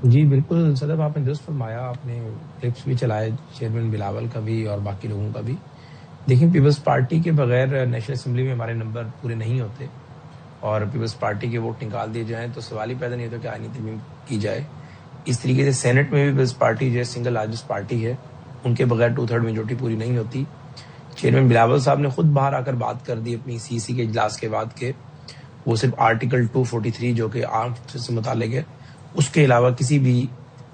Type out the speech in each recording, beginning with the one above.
جی بالکل صدف، آپ نے درست فرمایا. آپ نے کلپس بھی چلائے چیئرمین بلاول کا بھی اور باقی لوگوں کا بھی. دیکھیں، پیپلز پارٹی کے بغیر نیشنل اسمبلی میں ہمارے نمبر پورے نہیں ہوتے، اور پیپلز پارٹی کے ووٹ نکال دیے جائیں تو سوال ہی پیدا نہیں ہوتا کہ آئینی ترمیم کی جائے. اس طریقے سے سینٹ میں بھی پیپلز پارٹی جو ہے سنگل لارجسٹ پارٹی ہے، ان کے بغیر 2/3 میجورٹی پوری نہیں ہوتی. چیئرمین بلاول صاحب نے خود باہر آ کر بات کر دی اپنی CEC کے اجلاس کے بعد کہ وہ صرف آرٹیکل 243 جو کہ آرمز سے متعلق ہے، اس کے علاوہ کسی بھی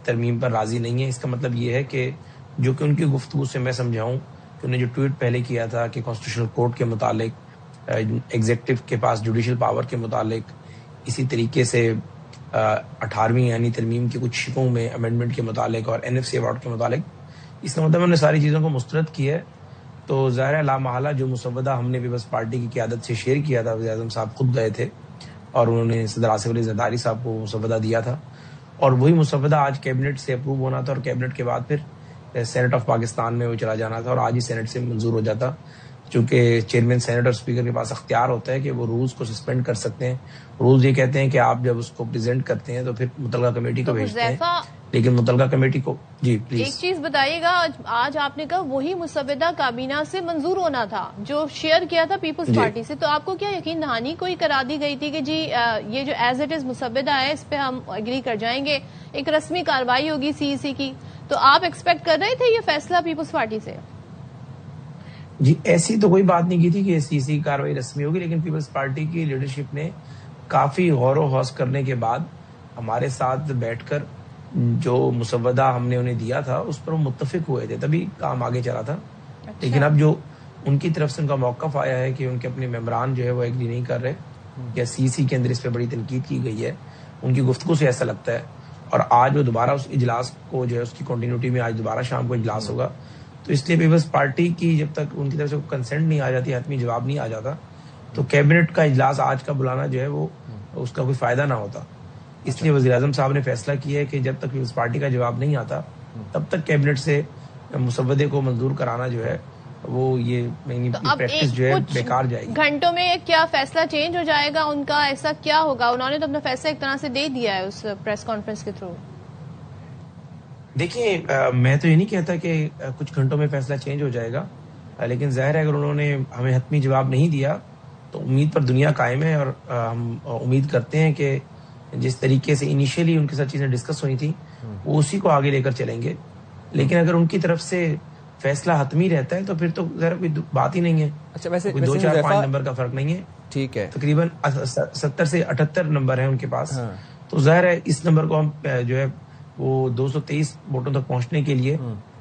ترمیم پر راضی نہیں ہے. اس کا مطلب یہ ہے کہ جو کہ ان کی گفتگو سے میں سمجھاؤں کہ انہوں نے جو ٹویٹ پہلے کیا تھا کہ کانسٹیٹیوشنل کورٹ کے متعلق، ایگزیکٹو کے پاس جوڈیشل پاور کے متعلق، اسی طریقے سے 18ویں یعنی ترمیم کے کچھ شقوں میں امینڈمنٹ کے متعلق اور NFC ایوارڈ کے متعلق، اس کا مطلب انہوں نے ساری چیزوں کو مسترد کیا ہے. تو ظاہر ہے لامحالہ جو مسودہ ہم نے پیپلز پارٹی کی قیادت سے شیئر کیا تھا، وزیر اعظم صاحب خود گئے تھے اور انہوں نے صدر آصف علی زرداری صاحب کو مسودہ دیا تھا، اور وہی مسودہ آج کیبنٹ سے اپروو ہونا تھا، اور کیبنٹ کے بعد پھر سینٹ آف پاکستان میں وہ چلا جانا تھا، اور آج ہی سینٹ سے منظور ہو جاتا. چونکہ چیئرمین سینٹ اور اسپیکر کے پاس اختیار ہوتا ہے کہ وہ رولز کو سسپینڈ کر سکتے ہیں. رولز یہ کہتے ہیں کہ آپ جب اس کو پریزنٹ کرتے ہیں تو پھر متعلقہ کمیٹی کو بھیجتے ہیں، لیکن متعلقہ کمیٹی کو جی پلیز ایک چیز بتائیے گا. آج آپ نے کہا وہی مسودہ کابینہ سے منظور ہونا تھا جو شیئر کیا تھا پیپلز پارٹی سے، تو آپ کو کیا یقین دہانی کوئی کرا دی گئی تھی کہ جی یہ جو ایز اٹ از مسودہ ہے اس پہ ہم اگری کر جائیں گے، ایک رسمی کارروائی ہوگی CEC کی، تو آپ ایکسپیکٹ کر رہے تھے یہ فیصلہ پیپلز پارٹی سے؟ جی ایسی تو کوئی بات نہیں کی تھی کہ CEC کی کارروائی رسمی ہوگی، لیکن پیپلز پارٹی کی لیڈرشپ نے کافی غور و خوض کرنے کے بعد ہمارے ساتھ بیٹھ کر جو مسودہ ہم نے انہیں دیا تھا اس پر وہ متفق ہوئے تھے، تبھی کام آگے چلا تھا. لیکن اب جو ان کی طرف سے ان کا موقف آیا ہے کہ ان کے اپنے ممبران جو ہے وہ ایگری نہیں کر رہے، یا CEC کے اندر اس پہ بڑی تنقید کی گئی ہے، ان کی گفتگو سے ایسا لگتا ہے. اور آج وہ دوبارہ اس اجلاس کو جو ہے اس کی کنٹینیوٹی میں آج دوبارہ شام کو اجلاس ہوگا، تو اس لیے پیپلز پارٹی کی جب تک ان کی طرف سے کنسنٹ نہیں آ جاتی، حتمی جواب نہیں آ جاتا، تو کیبنٹ کا اجلاس آج کا بلانا جو ہے وہ اس کا کوئی فائدہ نہ ہوتا. اس لیے وزیر اعظم صاحب نے فیصلہ کیا ہے کہ جب تک پیپلز پارٹی کا جواب نہیں آتا تب تک کیبنٹ سے مسودے کو منظور کرانا جو ہے وہ یہ پریکٹس جو ہے بیکار جائے گی. گھنٹوں میں کیا فیصلہ چینج ہو جائے گا ان کا؟ ایسا کیا ہوگا؟ انہوں نے تو اپنا فیصلہ ایک طرح سے دے دیا ہے اس پریس کانفرنس کے تھرو. دیکھیے میں تو یہ نہیں کہتا کہ کچھ گھنٹوں میں فیصلہ چینج ہو جائے گا، لیکن ظاہر ہے اگر انہوں نے ہمیں حتمی جواب نہیں دیا تو امید پر دنیا قائم ہے، اور ہم امید کرتے ہیں کہ جس طریقے سے انیشیلی ان کے ساتھ چیزیں ڈسکس ہوئی تھی وہ اسی کو آگے لے کر چلیں گے. لیکن اگر ان کی طرف سے فیصلہ حتمی رہتا ہے تو پھر تو ذرا کوئی بات ہی نہیں ہے. اچھا ویسے 2-4-5 نمبر کا فرق نہیں ہے، ٹھیک ہے، تقریباً 70 سے 78 نمبر ہیں ان کے پاس. تو ظاہر ہے اس نمبر کو ہم جو ہے وہ 223 ووٹوں تک پہنچنے کے لیے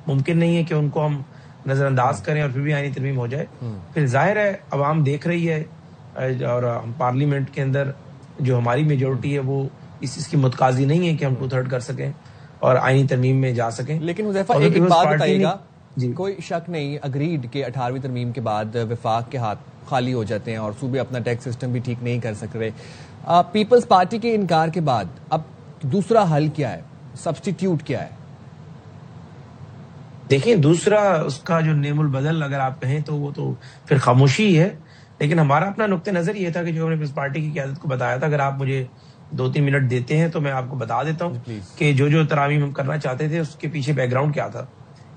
ممکن نہیں ہے کہ ان کو ہم نظر انداز کریں اور پھر بھی آئینی ترمیم ہو جائے. پھر ظاہر ہے عوام دیکھ رہی ہے، اور ہم پارلیمنٹ کے اندر جو ہماری میجورٹی ہے وہ اس چیز کی متقاضی نہیں ہے کہ ہم 2/3 کر سکیں اور آئینی ترمیم میں جا سکیں. لیکن حذیفہ ایک بات بتائیے گا، کوئی شک نہیں اگریڈ کہ 18ویں ترمیم کے بعد وفاق کے ہاتھ خالی ہو جاتے ہیں اور صوبے اپنا ٹیکس سسٹم بھی ٹھیک نہیں کر سک رہے. پیپلز پارٹی کے انکار کے بعد اب دوسرا حل کیا ہے، سبسٹیٹیوٹ کیا ہے؟ دیکھیں دوسرا اس کا جو نیم البدل اگر آپ کہیں تو وہ تو پھر خاموشی ہی ہے. لیکن ہمارا اپنا نقطہ نظر یہ تھا کہ جو ہم نے پیپلز پارٹی کی قیادت کو بتایا تھا، اگر آپ مجھے 2-3 منٹ دیتے ہیں تو میں آپ کو بتا دیتا ہوں کہ جو ترامیم ہم کرنا چاہتے تھے اس کے پیچھے بیک گراؤنڈ کیا تھا.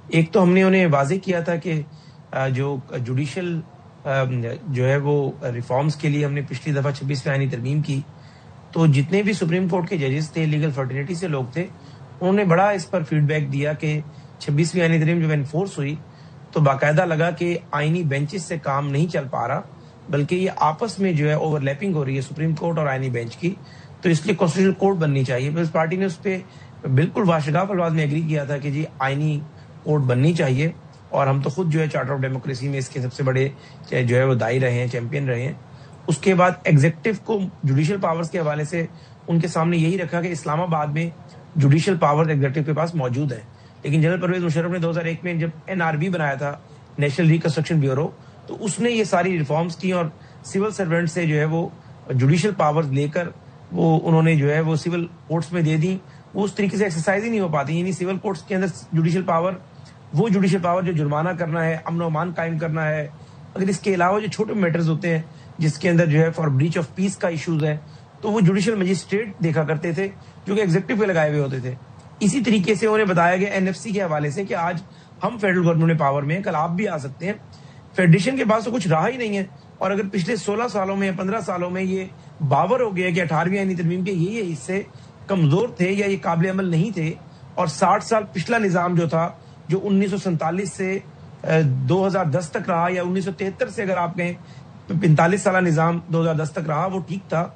ایک تو ہم نے انہیں واضح کیا تھا کہ جو جوڈیشل جو ہے وہ ریفارمز کے لیے ہم نے پچھلی دفعہ 26ویں آئینی ترمیم کی، تو جتنے بھی سپریم کورٹ کے ججز تھے، لیگل فرٹرنیٹی سے لوگ تھے، انہوں نے بڑا اس پر فیڈ بیک دیا کہ 26ویں آئینی ترمیم جب انفورس ہوئی تو باقاعدہ لگا کہ آئینی بینچز سے کام نہیں چل پا رہا، بلکہ یہ آپس میں جو ہے اوور لیپنگ ہو رہی ہے سپریم کورٹ اور آئینی بینچ کی. تو اس لیے کانسٹیٹیوشنل کورٹ بننی چاہیے. پیپلز پارٹی نے اس پہ بالکل واشگاف الفاظ میں ایگری کیا تھا کہ جی آئینی کورٹ بننی چاہیے، اور ہم تو خود جو ہے چارٹر آف ڈیموکریسی میں اس کے سب سے بڑے جو ہے وہ دائی رہے ہیں، چیمپئن رہے ہیں. اس کے بعد ایگزیکٹو کو جوڈیشل پاورز کے حوالے سے ان کے سامنے یہی رکھا کہ اسلام آباد میں جوڈیشل پاور ایگزیکٹو کے پاس موجود ہیں. لیکن جنرل پرویز مشرف نے 2001 میں جب NRB بنایا تھا، نیشنل ریکنسٹرکشن بیورو، تو اس نے یہ ساری ریفارمز کی اور سول سرونٹ سے جو ہے وہ جوڈیشل پاورز لے کر وہ انہوں نے جو ہے وہ سول کورٹس میں دے دی. وہ اس طریقے سے ایکسرسائز ہی نہیں ہو پاتی. یعنی سول کورٹس کے اندر جوڈیشل پاور جو جرمانہ کرنا ہے، امن و امان قائم کرنا ہے، اگر اس کے علاوہ جو چھوٹے میٹرز ہوتے ہیں جس کے اندر جو ہے فار بریچ آف پیس کا ایشوز ہے، تو وہ جوڈیشل مجسٹریٹ دیکھا کرتے تھے. جو کہ ایگزیکٹو کے لگائے ہوئے ہوتے تھے. اسی طریقے سے انہیں بتایا گیا NFC کے حوالے سے کہ آج ہم فیڈرل گورنمنٹ میں پاور میں ہیں, کل آپ بھی آ سکتے ہیں. فیڈریشن کے پاس تو کچھ رہا ہی نہیں ہے, اور اگر پچھلے 16 سالوں میں یا 15 سالوں میں یہ باور ہو گیا کہ 18ویں آئینی ترمیم کے یہ حصے کمزور تھے یا یہ قابل عمل نہیں تھے, اور 60 سال پچھلا نظام جو تھا جو 1947 سے 2010 تک رہا, یا 1973 سے اگر آپ کہیں 45 سالہ نظام 2010 تک رہا, وہ ٹھیک تھا,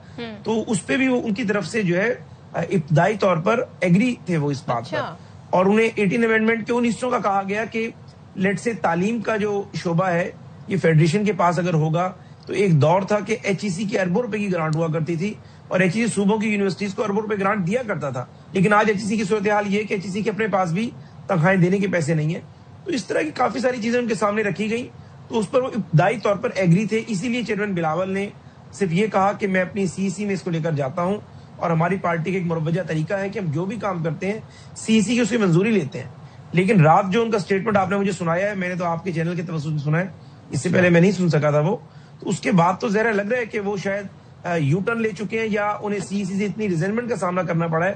تو اس پہ بھی وہ ان کی طرف سے جو ہے ابتدائی طور پر ایگری تھے وہ اس بات پر. اور انہیں 18 امینڈمنٹ کے ان حصوں کا کہا گیا کہ لیٹ سے تعلیم کا جو شعبہ ہے یہ فیڈریشن کے پاس اگر ہوگا, تو ایک دور تھا کہ HEC کی اربوں روپے کی گرانٹ ہوا کرتی تھی, اور HEC صوبوں کی یونیورسٹیز کو اربوں روپے گرانٹ دیا کرتا تھا. لیکن آج HEC کی صورتحال یہ کہ HEC کے اپنے پاس بھی تنخواہیں دینے کے پیسے نہیں ہیں. تو اس طرح کی کافی ساری چیزیں ان کے سامنے رکھی گئی, تو اس پر وہ ابتدائی طور پر ایگری تھے. اسی لیے چیئرمین بلاول نے صرف یہ کہا کہ میں اپنی CEC میں اس کو لے کر جاتا ہوں, اور ہماری پارٹی کا ایک مروجہ طریقہ ہے کہ ہم جو بھی کام کرتے ہیں CEC کی اس کی منظوری لیتے ہیں. لیکن رات جو ان کا اسٹیٹمنٹ آپ نے مجھے سنایا ہے, میں نے تو آپ کے چینل کے توسط سے سنا ہے, اس سے پہلے میں نہیں سن سکا تھا وہ, تو اس کے بعد تو ظاہر لگ رہا ہے کہ وہ شاید یو ٹرن لے چکے ہیں, یا انہیں CEC سے اتنی ریزنمنٹ کا سامنا کرنا پڑا ہے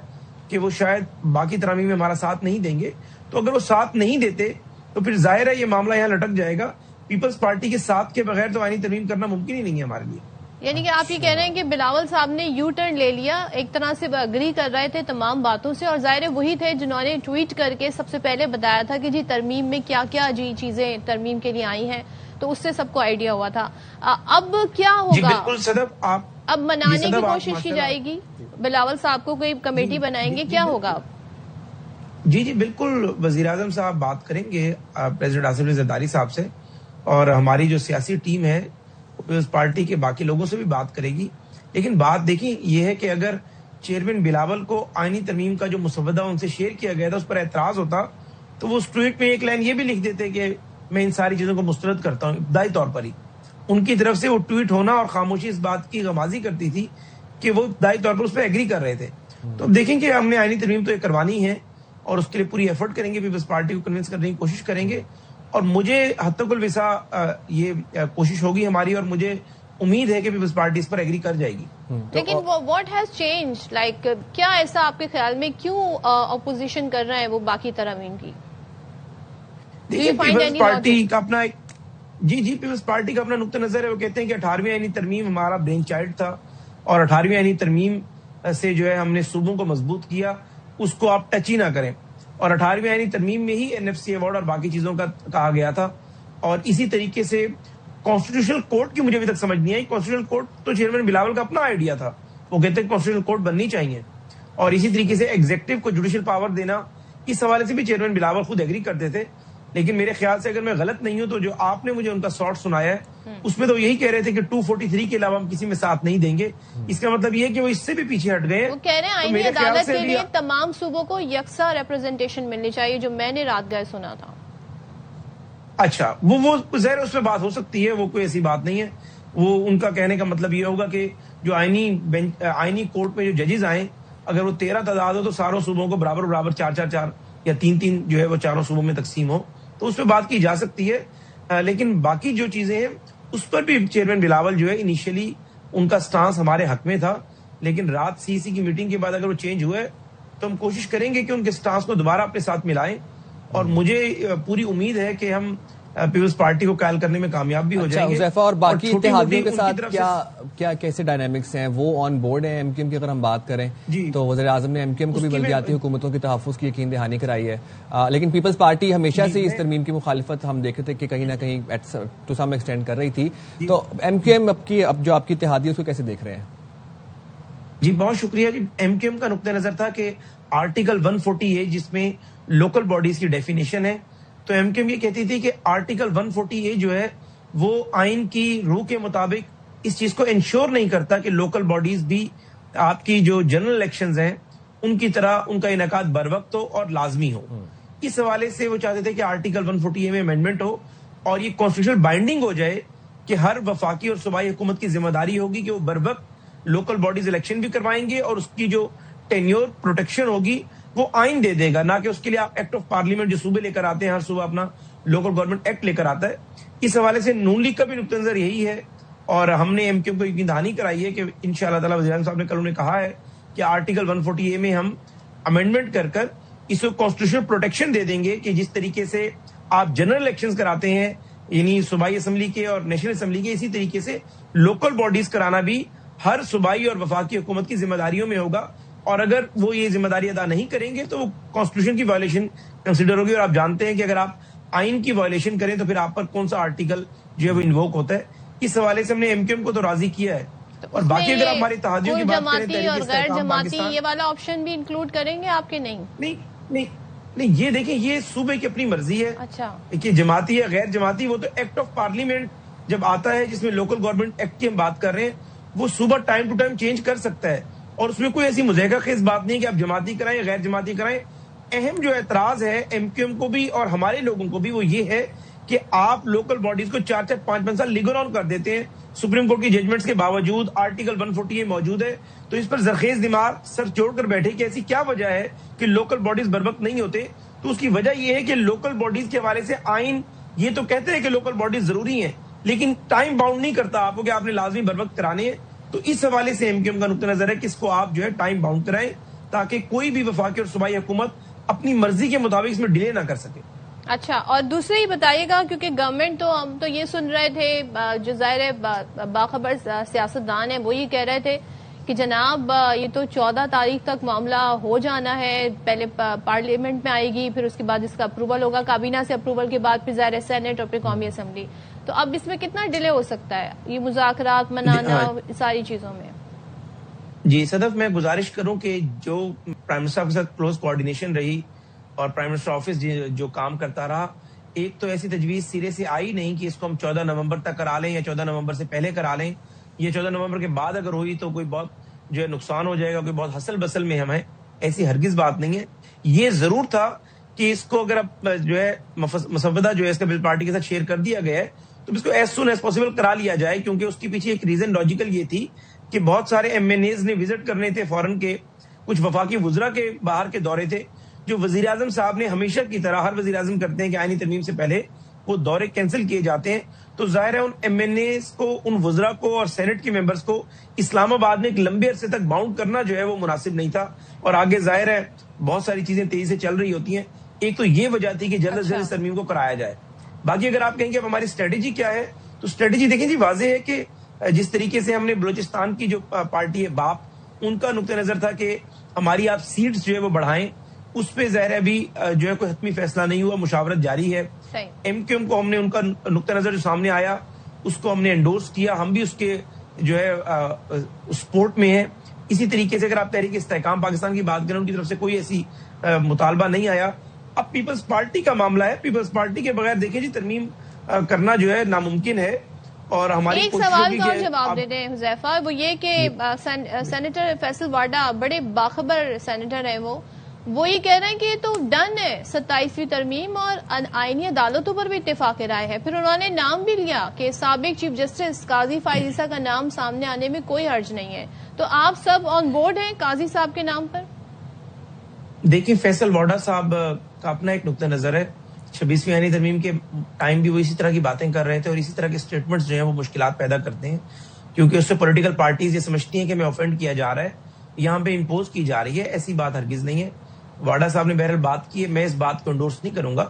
کہ وہ شاید باقی ترامیم میں ہمارا ساتھ نہیں دیں گے. تو اگر وہ ساتھ نہیں دیتے تو پھر ظاہر ہے یہ معاملہ یہاں لٹک جائے گا. پیپلز پارٹی کے ساتھ کے بغیر تو آئینی ترمیم کرنا ممکن ہی نہیں ہے ہمارے لیے. یعنی کہ آپ یہ کہہ رہے ہیں کہ بلاول صاحب نے یو ٹرن لے لیا, ایک طرح سے وہ اگری کر رہے تھے تمام باتوں سے, اور ظاہر وہی تھے جنہوں نے ٹویٹ کر کے سب سے پہلے بتایا تھا کہ جی ترمیم میں کیا کیا جی چیزیں ترمیم کے لیے آئی ہیں, تو اس سے سب کو آئیڈیا ہوا تھا. اب کیا ہوگا؟ جی بالکل صدف, آپ اب منانے کی کوشش کی جائے گی, بلاول صاحب کو کوئی کمیٹی بنائیں گے, کیا ہوگا اب؟ جی بالکل, وزیر اعظم صاحب بات کریں گے پریزیڈنٹ آصف علی زرداری صاحب سے, اور ہماری جو سیاسی ٹیم ہے پیپلز پارٹی کے باقی لوگوں سے بھی بات کرے گی. لیکن بات دیکھیں یہ ہے کہ اگر چیئرمین بلاول کو آئینی ترمیم کا جو مسودہ ان سے شیئر کیا گیا تھا اس پر اعتراض ہوتا, تو وہ اس ٹویٹ میں ایک لائن یہ بھی لکھ دیتے کہ میں ان ساری چیزوں کو مسترد کرتا ہوں. ابتدائی طور پر ہی ان کی طرف سے وہ ٹویٹ ہونا اور خاموشی اس بات کی غمازی کرتی تھی کہ وہ ابتدائی طور پر اس پہ ایگری کر رہے تھے. تو اب دیکھیں کہ ہم نے آئینی ترمیم تو یہ کروانی ہے, اور اس کے لیے پوری ایفرٹ کریں گے, پیپلز پارٹی کو کنونس کرنے کی کوشش کریں گے, اور مجھے حد تک الوسع یہ کوشش ہوگی ہماری, اور مجھے امید ہے کہ پیپلز پارٹی اس پر ایگری کر جائے گی. لیکن واٹ ہیز چینج, لائک کیا ایسا آپ کے خیال میں کیوں اپوزیشن کر رہے ہیں وہ باقی ترامیم کی؟ پیپلز پارٹی کا اپنا پیپلز پارٹی کا اپنا نقطہ نظر ہے. وہ کہتے ہیں کہ 18ویں آئینی ترمیم ہمارا برین چائلڈ تھا, اور 18ویں آئینی ترمیم سے جو ہے ہم نے صوبوں کو مضبوط کیا, اس کو آپ ٹچ ہی نہ کریں. اور 18ویں آئینی ترمیم میں ہی NFC ایوارڈ اور باقی چیزوں کا کہا گیا تھا. اور اسی طریقے سے کانسٹیٹیوشنل کورٹ کی مجھے ابھی تک سمجھ نہیں آئی. کانسٹیٹیوشنل کورٹ تو چیئرمین بلاول کا اپنا آئیڈیا تھا, وہ کہتے ہیں کانسٹیٹیوشنل کورٹ بننی چاہیے. اور اسی طریقے سے ایگزیکٹو کو جوڈیشل پاور دینا, اس حوالے سے بھی چیئرمین بلاول خود ایگری کرتے تھے. لیکن میرے خیال سے اگر میں غلط نہیں ہوں تو جو آپ نے مجھے ان کا شارٹ سنایا ہے اس میں تو یہی کہہ رہے تھے کہ 243 کے علاوہ ہم کسی میں ساتھ نہیں دیں گے. اس کا مطلب یہ ہے کہ وہ اس سے بھی پیچھے ہٹ گئے. وہ کہہ رہے ہیں آئینی عدالت کے لیے تمام صوبوں کو یکساں ریپرزنٹیشن ملنی چاہیے, جو میں نے رات گئے سنا تھا. اچھا, وہ ظاہر اس پہ بات ہو سکتی ہے, وہ کوئی ایسی بات نہیں ہے. وہ ان کا کہنے کا مطلب یہ ہوگا کہ جو آئینی کورٹ میں جو ججز آئیں, اگر وہ 13 تعداد ہو تو ساروں صوبوں کو برابر 4 یا 3 جو ہے وہ چاروں صوبوں میں تقسیم ہو, تو اس پہ بات کی جا سکتی ہے. لیکن باقی جو چیزیں ہیں اس پر بھی چیئرمین بلاول جو ہے انیشیلی ان کا سٹانس ہمارے حق میں تھا. لیکن رات CEC کی میٹنگ کے بعد اگر وہ چینج ہوئے تو ہم کوشش کریں گے کہ ان کے سٹانس کو دوبارہ اپنے ساتھ ملائیں. اور مجھے پوری امید ہے کہ ہم پیپلز پارٹی کو قائل کرنے میں کامیاب بھی ہو جائیں گے. حذیفہ, اور باقی اتحادیوں کے ساتھ کیا کیسے ڈائنامکس ہیں, وہ آن بورڈ ہیں MQM کی؟ اگر ہم بات کریں تو وزیر اعظم نے MQM کو بھی بلدیاتی حکومتوں کے تحفظ کی یقین دہانی کرائی ہے, لیکن پیپلز پارٹی ہمیشہ سے اس ترمیم کی مخالفت ہم دیکھتے تھے کہ کہیں نہ کہیں ٹو سم ایکسٹینڈ کر رہی تھی. تو MQM اب جو آپ کی اتحادی ہے اس کو کیسے دیکھ رہے ہیں؟ جی بہت شکریہ. جی MQM کا نقطہ نظر تھا کہ آرٹیکل 140A جس میں لوکل باڈیز کی ڈیفینیشن ہے, تو MQM یہ کہتی تھی کہ آرٹیکل 140A جو ہے وہ آئین کی روح کے مطابق اس چیز کو انشور نہیں کرتا کہ لوکل باڈیز بھی آپ کی جو جنرل الیکشنز ہیں ان کی طرح ان کا انعقاد بر وقت ہو اور لازمی ہو. اس حوالے سے وہ چاہتے تھے کہ آرٹیکل 140A میں امینڈمنٹ ہو اور یہ کانسٹیٹیوشنل بائنڈنگ ہو جائے کہ ہر وفاقی اور صوبائی حکومت کی ذمہ داری ہوگی کہ وہ بر وقت لوکل باڈیز الیکشن بھی کروائیں گے, اور اس کی جو ٹینیور پروٹیکشن ہوگی وہ آئین دے دے گا, نہ کہ اس کے لیے آپ ایکٹ آف پارلیمنٹ جو صوبے لے کر آتے ہیں, ہر صوبہ اپنا لوکل گورنمنٹ ایکٹ لے کر آتا ہے. اس حوالے سے نون لیگ کا بھی نقطہ نظر یہی ہے, اور ہم نے MQM کو یقین دہانی کرائی ہے کہ انشاءاللہ تعالی وزیر اعظم صاحب نے کل انہیں کہا ہے کہ آرٹیکل 140A میں ہم امینڈمنٹ کر اس کو کانسٹیٹیوشنل پروٹیکشن دے دیں گے کہ جس طریقے سے آپ جنرل الیکشنز کراتے ہیں یعنی صوبائی اسمبلی کے اور نیشنل اسمبلی کے، اسی طریقے سے لوکل باڈیز کرانا بھی ہر صوبائی اور وفاقی حکومت کی ذمہ داریوں میں ہوگا، اور اگر وہ یہ ذمہ داری ادا نہیں کریں گے تو وہ کانسٹیٹیوشن کی وائلیشن کنسیڈر ہوگی. اور آپ جانتے ہیں کہ اگر آپ آئین کی وائلیشن کریں تو پھر آپ پر کون سا آرٹیکل جو ہے وہ انووک ہوتا ہے. اس حوالے سے ہم نے ایم کیو ایم کو تو راضی کیا ہے. اور باقی اگر آپ ہماری اتحادیوں کی بات کریں، جماعتی اور غیر جماعتی یہ والا آپشن بھی انکلوڈ کریں گے آپ کے؟ نہیں یہ دیکھیں یہ صوبے کی اپنی مرضی ہے. اچھا کہ جماعتی یا غیر جماعتی وہ تو ایکٹ آف پارلیمنٹ جب آتا ہے جس میں لوکل گورنمنٹ ایکٹ کی ہم بات کر رہے ہیں، وہ صوبہ ٹائم ٹو ٹائم چینج کر سکتا ہے، اور اس میں کوئی ایسی مضحکہ خیز بات نہیں کہ آپ جماعتی کرائیں یا غیر جماعتی کرائیں. اہم جو اعتراض ہے ایم کیو ایم کو بھی اور ہمارے لوگوں کو بھی وہ یہ ہے کہ آپ لوکل باڈیز کو 4-5 سال لیگل آن کر دیتے ہیں. سپریم کورٹ کی ججمنٹس کے باوجود آرٹیکل 140A موجود ہے، تو اس پر زرخیز دماغ سر جوڑ کر بیٹھے کہ ایسی کیا وجہ ہے کہ لوکل باڈیز بر وقت نہیں ہوتے. تو اس کی وجہ یہ ہے کہ لوکل باڈیز کے حوالے سے آئین یہ تو کہتے ہیں کہ لوکل باڈیز ضروری ہیں، لیکن ٹائم باؤنڈ نہیں کرتا آپ کو کہ آپ نے لازمی بر وقت کرانے ہیں. تو اس حوالے سے ایم کیو ایم کا نقطہ نظر ہے کہ اس کو آپ جو ہے ٹائم باؤنڈ کرائیں تاکہ کوئی بھی وفاقی اور صوبائی حکومت اپنی مرضی کے مطابق اس میں ڈیلے نہ کر سکے. اچھا، اور دوسرے ہی بتائیے گا کیونکہ گورنمنٹ تو ہم تو یہ سن رہے تھے، جو ظاہر باخبر سیاستدان ہیں وہ یہ کہہ رہے تھے کہ جناب یہ تو 14 تاریخ تک معاملہ ہو جانا ہے، پہلے پارلیمنٹ میں آئے گی، پھر اس کے بعد اس کا اپروول ہوگا، کابینہ سے اپروول کے بعد پھر ظاہر سینٹ اور پھر قومی اسمبلی. تو اب اس میں کتنا ڈیلے ہو سکتا ہے یہ مذاکرات منانا ساری چیزوں میں؟ جی صدف، میں گزارش کروں کہ جو پرائم منسٹر کے ساتھ کلوز کوآرڈینیشن رہی اور پرائم منسٹر آفس جو کام کرتا رہا، ایک تو ایسی تجویز سرے سے آئی نہیں کہ اس کو ہم 14 نومبر تک کرا لیں یا 14 نومبر سے پہلے کرا لیں، یہ 14 نومبر کے بعد اگر ہوئی تو کوئی بہت جو ہے نقصان ہو جائے گا، کوئی بہت حسل بسل میں ہمیں، ایسی ہرگز بات نہیں ہے. یہ ضرور تھا کہ اس کو اگر اب جو ہے مسودہ جو ہے اس کا بل پارٹی کے ساتھ شیئر کر دیا گیا ہے تو اس کو ایز سون ایز پاسبل کرا لیا جائے، کیونکہ اس کے پیچھے ایک ریزن لاجیکل یہ تھی کہ بہت سارے ایم این ایز نے وزٹ کرنے تھے فورن کے، کچھ وفاقی وزراء کے باہر کے دورے تھے جو وزیر اعظم صاحب نے ہمیشہ کی طرح ہر وزیر اعظم کرتے ہیں کہ آئینی ترمیم سے پہلے وہ دورے کینسل کیے جاتے ہیں. تو ظاہر ہے ان ایم این ایز کو، ان وزراء کو اور سینٹ کے ممبرز کو اسلام آباد میں ایک لمبے عرصے تک باؤنڈ کرنا جو ہے وہ مناسب نہیں تھا. اور آگے ظاہر ہے بہت ساری چیزیں تیزی سے چل رہی ہوتی ہیں. ایک تو یہ وجہ تھی کہ جلد از جلد اس ترمیم کو کرایا جائے. باقی اگر آپ کہیں گے اب ہماری اسٹریٹجی کیا ہے تو اسٹریٹجی دیکھیں جی واضح ہے کہ جس طریقے سے ہم نے بلوچستان کی جو پارٹی ہے باپ، ان کا نقطہ نظر تھا کہ ہماری آپ سیٹس جو ہے وہ بڑھائیں، اس پہ ظاہر ہے ابھی جو ہے کوئی حتمی فیصلہ نہیں ہوا، مشاورت جاری ہے. ایم کیو ایم کو ہم نے ان کا نقطہ نظر جو سامنے آیا اس کو ہم نے انڈورس کیا، ہم بھی اس کے جو ہے سپورٹ میں ہیں. اسی طریقے سے اگر آپ تحریک استحکام پاکستان کی بات کریں، ان کی طرف سے کوئی ایسی مطالبہ نہیں آیا. اب پیپلز پارٹی کا معاملہ ہے، پیپلز پارٹی کے بغیر دیکھیں جی ترمیم کرنا جو ہے ناممکن ہے. اور ہماری ایک سوال کا جواب دے دیں حذیفہ، وہ یہ کہ سینیٹر فیصل واڈا بڑے باخبر سینیٹر ہیں، وہ یہ کہہ رہے ہیں کہ یہ تو ڈن ہے 27ویں ترمیم اور آئینی عدالتوں پر بھی اتفاق رائے ہے. پھر انہوں نے نام بھی لیا کہ سابق چیف جسٹس قاضی فائز عیسیٰ کا نام سامنے آنے میں کوئی حرج نہیں ہے. تو آپ سب آن بورڈ ہیں قاضی صاحب کے نام پر؟ دیکھیں فیصل واڈا صاحب کا اپنا ایک نقطہ نظر ہے. 26ویں آئینی ترمیم کے ٹائم بھی وہ اسی طرح کی باتیں کر رہے تھے اور اسی طرح کے اسٹیٹمنٹس جو ہیں وہ مشکلات پیدا کرتے ہیں، کیونکہ اس سے پولیٹیکل پارٹیز یہ سمجھتی ہیں کہ میں اوفینڈ کیا جا رہا ہے، یہاں پہ امپوز کی جا رہی ہے. ایسی بات ہرگز نہیں ہے. واڈا صاحب نے بہرحال بات کی ہے، میں اس بات کو انڈورس نہیں کروں گا.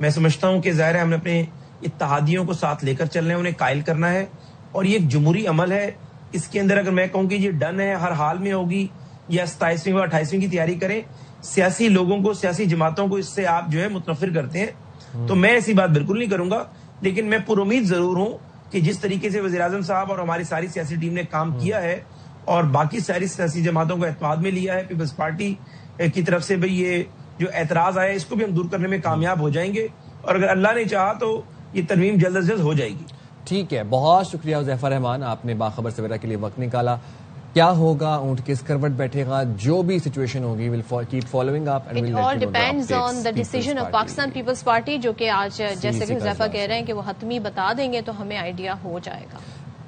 میں سمجھتا ہوں کہ ظاہر ہے ہم نے اپنے اتحادیوں کو ساتھ لے کر چلنا ہے، انہیں قائل کرنا ہے، اور یہ ایک جمہوری عمل ہے. اس کے اندر اگر میں کہوں کہ یہ ڈن ہے ہر حال میں ہوگی یا 27ویں و 28ویں کی تیاری کریں، سیاسی لوگوں کو، سیاسی جماعتوں کو اس سے آپ جو ہے متنفر کرتے ہیں، تو میں ایسی بات بالکل نہیں کروں گا. لیکن میں پر امید ضرور ہوں کہ جس طریقے سے وزیر اعظم صاحب اور ہماری ساری سیاسی ٹیم نے کام کیا ہے اور باقی ساری سیاسی جماعتوں کو اعتماد میں لیا ہے پیپلز پارٹی کی طرف سے، بھئی یہ جو اعتراض آیا اس کو بھی ہم دور کرنے میں کامیاب ہو جائیں گے، اور اگر اللہ نے چاہا تو یہ ترمیم جلد از جلد ہو جائے گی. ٹھیک ہے، بہت شکریہ حذیفہ رحمان، آپ نے باخبر سویرا کے لیے وقت نکالا. کیا ہوگا، اونٹ کس کروٹ بیٹھے گا، جو بھی سچویشن ہوگی we'll keep following up and we'll let you know. It all depends on the decision of Pakistan People's Party، جو کہ آج جیسے کہ حذیفہ کہہ رہے ہیں کہ وہ حتمی بتا دیں گے تو ہمیں آئیڈیا ہو جائے گا.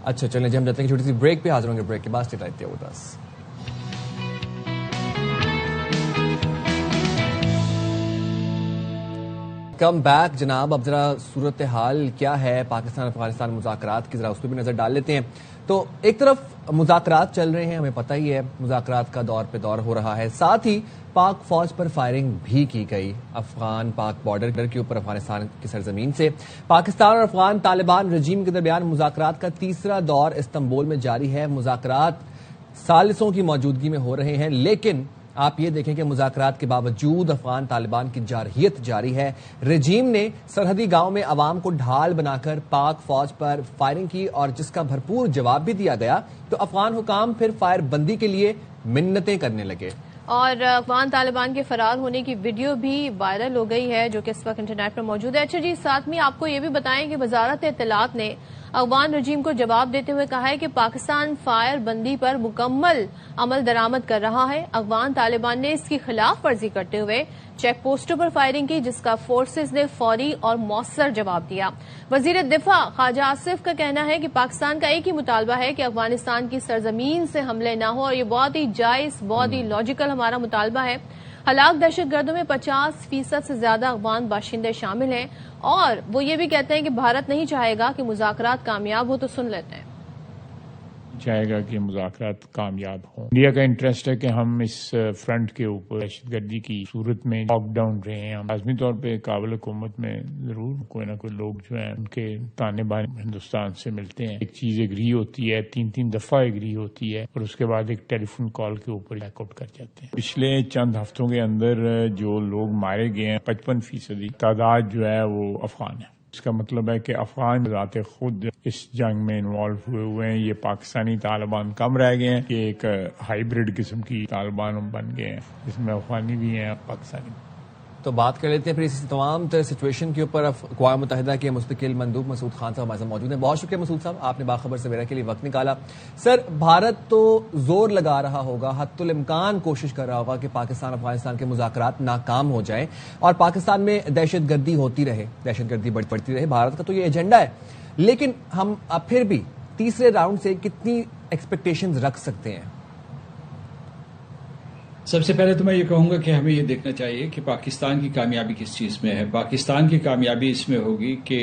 اچھا چلیں جی، ہم جاتے ہیں چھوٹی سی بریک پہ، حاضر ہوں گے بریک کے بعد. Stay right there with us. Come back جناب. اب ذرا صورتحال کیا ہے پاکستان افغانستان مذاکرات کی، ذرا اس پہ بھی نظر ڈال لیتے ہیں. تو ایک طرف مذاکرات چل رہے ہیں، ہمیں پتہ ہی ہے مذاکرات کا دور پہ دور ہو رہا ہے، ساتھ ہی پاک فوج پر فائرنگ بھی کی گئی افغان پاک بارڈر کے اوپر افغانستان کی سرزمین سے۔ پاکستان اور افغان طالبان رجیم کے درمیان مذاکرات کا تیسرا دور استنبول میں جاری ہے۔ مذاکرات ثالثوں کی موجودگی میں ہو رہے ہیں، لیکن آپ یہ دیکھیں کہ مذاکرات کے باوجود افغان طالبان کی جارحیت جاری ہے۔ رجیم نے سرحدی گاؤں میں عوام کو ڈھال بنا کر پاک فوج پر فائرنگ کی اور جس کا بھرپور جواب بھی دیا گیا، تو افغان حکام پھر فائر بندی کے لیے منتیں کرنے لگے۔ اور افغان طالبان کے فرار ہونے کی ویڈیو بھی وائرل ہو گئی ہے جو کہ اس وقت انٹرنیٹ پر موجود ہے۔ اچھا جی، ساتھ میں آپ کو یہ بھی بتائیں کہ وزارت اطلاعات نے افغان رجیم کو جواب دیتے ہوئے کہا ہے کہ پاکستان فائر بندی پر مکمل عمل درآمد کر رہا ہے۔ افغان طالبان نے اس کی خلاف ورزی کرتے ہوئے چیک پوسٹوں پر فائرنگ کی، جس کا فورسز نے فوری اور مؤثر جواب دیا۔ وزیر دفاع خواجہ آصف کا کہنا ہے کہ پاکستان کا ایک ہی مطالبہ ہے کہ افغانستان کی سرزمین سے حملے نہ ہو، اور یہ بہت ہی جائز، بہت ہی لاجیکل ہمارا مطالبہ ہے۔ ہلاک دہشت گردوں میں 50% سے زیادہ افغان باشندے شامل ہیں، اور وہ یہ بھی کہتے ہیں کہ بھارت نہیں چاہے گا کہ مذاکرات کامیاب ہو۔ تو سن لیتے ہیں۔ چاہے گا کہ مذاکرات کامیاب ہوں۔ انڈیا کا انٹرسٹ ہے کہ ہم اس فرنٹ کے اوپر دہشت گردی کی صورت میں لاک ڈاؤن رہے ہیں۔ لازمی طور پہ قابل حکومت میں ضرور کوئی نہ کوئی لوگ جو ہیں ان کے تانے بانے ہندوستان سے ملتے ہیں۔ ایک چیز ایگری ہوتی ہے، 3 دفعہ ایگری ہوتی ہے، اور اس کے بعد ایک ٹیلی فون کال کے اوپر بیک آؤٹ کر جاتے ہیں۔ پچھلے چند ہفتوں کے اندر جو لوگ مارے گئے ہیں 55% تعداد جو ہے وہ افغان ہے۔ اس کا مطلب ہے کہ افغان ذات خود اس جنگ میں انوالو ہوئے ہیں۔ یہ پاکستانی طالبان کم رہ گئے ہیں، یہ ایک ہائیبرڈ قسم کی طالبان بن گئے ہیں، جس میں افغانی بھی ہیں پاکستانی بھی۔ تو بات کر لیتے ہیں پھر اس تمام تر سچویشن کے اوپر۔ اقوام متحدہ کے مستقل مندوب مسعود خان صاحب ہمارے ساتھ موجود ہیں۔ بہت شکریہ مسعود صاحب، آپ نے باخبر سویرا کے لیے وقت نکالا۔ سر، بھارت تو زور لگا رہا ہوگا، حتی الامکان کوشش کر رہا ہوگا کہ پاکستان افغانستان کے مذاکرات ناکام ہو جائیں اور پاکستان میں دہشت گردی ہوتی رہے، دہشت گردی بڑھتی رہے۔ بھارت کا تو یہ ایجنڈا ہے، لیکن ہم اب پھر بھی تیسرے راؤنڈ سے کتنی ایکسپیکٹیشنز رکھ سکتے ہیں؟ سب سے پہلے تو میں یہ کہوں گا کہ ہمیں یہ دیکھنا چاہیے کہ پاکستان کی کامیابی کس چیز میں ہے۔ پاکستان کی کامیابی اس میں ہوگی کہ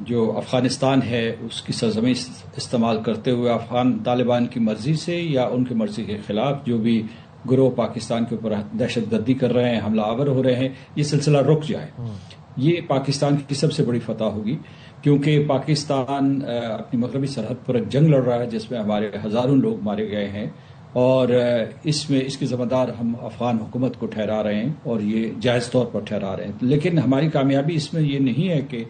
جو افغانستان ہے اس کی سرزمین استعمال کرتے ہوئے افغان طالبان کی مرضی سے یا ان کی مرضی کے خلاف جو بھی گروہ پاکستان کے اوپر دہشت گردی کر رہے ہیں، حملہ آور ہو رہے ہیں، یہ سلسلہ رک جائے۔ یہ پاکستان کی سب سے بڑی فتح ہوگی، کیونکہ پاکستان اپنی مغربی سرحد پر ایک جنگ لڑ رہا ہے جس میں ہمارے ہزاروں لوگ مارے گئے ہیں، اور اس میں اس کے ذمہ دار ہم افغان حکومت کو ٹھہرا رہے ہیں، اور یہ جائز طور پر ٹھہرا رہے ہیں۔ لیکن ہماری کامیابی اس میں یہ نہیں ہے کہ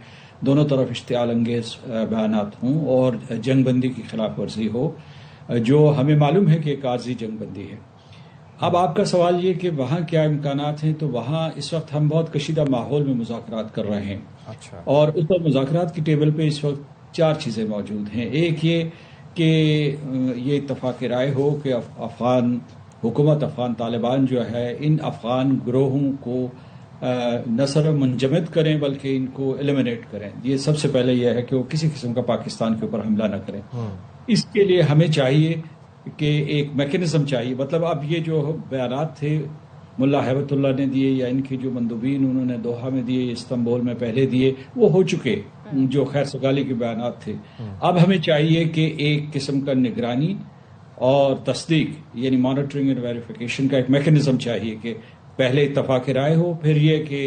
دونوں طرف اشتعال انگیز بیانات ہوں اور جنگ بندی کی خلاف ورزی ہو، جو ہمیں معلوم ہے کہ ایک عارضی جنگ بندی ہے۔ اب آپ کا سوال یہ کہ وہاں کیا امکانات ہیں، تو وہاں اس وقت ہم بہت کشیدہ ماحول میں مذاکرات کر رہے ہیں، اور اس پر مذاکرات کی ٹیبل پہ اس وقت 4 چیزیں موجود ہیں۔ ایک یہ کہ یہ اتفاق رائے ہو کہ افغان حکومت، افغان طالبان جو ہے ان افغان گروہوں کو نہ صرف منجمد کریں بلکہ ان کو ایلیمنیٹ کریں۔ یہ سب سے پہلے یہ ہے کہ وہ کسی قسم کا پاکستان کے اوپر حملہ نہ کریں۔ اس کے لیے ہمیں چاہیے کہ ایک میکینزم چاہیے۔ مطلب اب یہ جو بیانات تھے ملا ہیبت اللہ نے دیے یا ان کے جو مندوبین انہوں نے دوحہ میں دیے، استنبول میں پہلے دیے، وہ ہو چکے جو خیر سگالی کے بیانات تھے۔ اب ہمیں چاہیے کہ ایک قسم کا نگرانی اور تصدیق، یعنی مانیٹرنگ اینڈ ویریفیکیشن کا ایک میکینزم چاہیے کہ پہلے اتفاق رائے ہو، پھر یہ کہ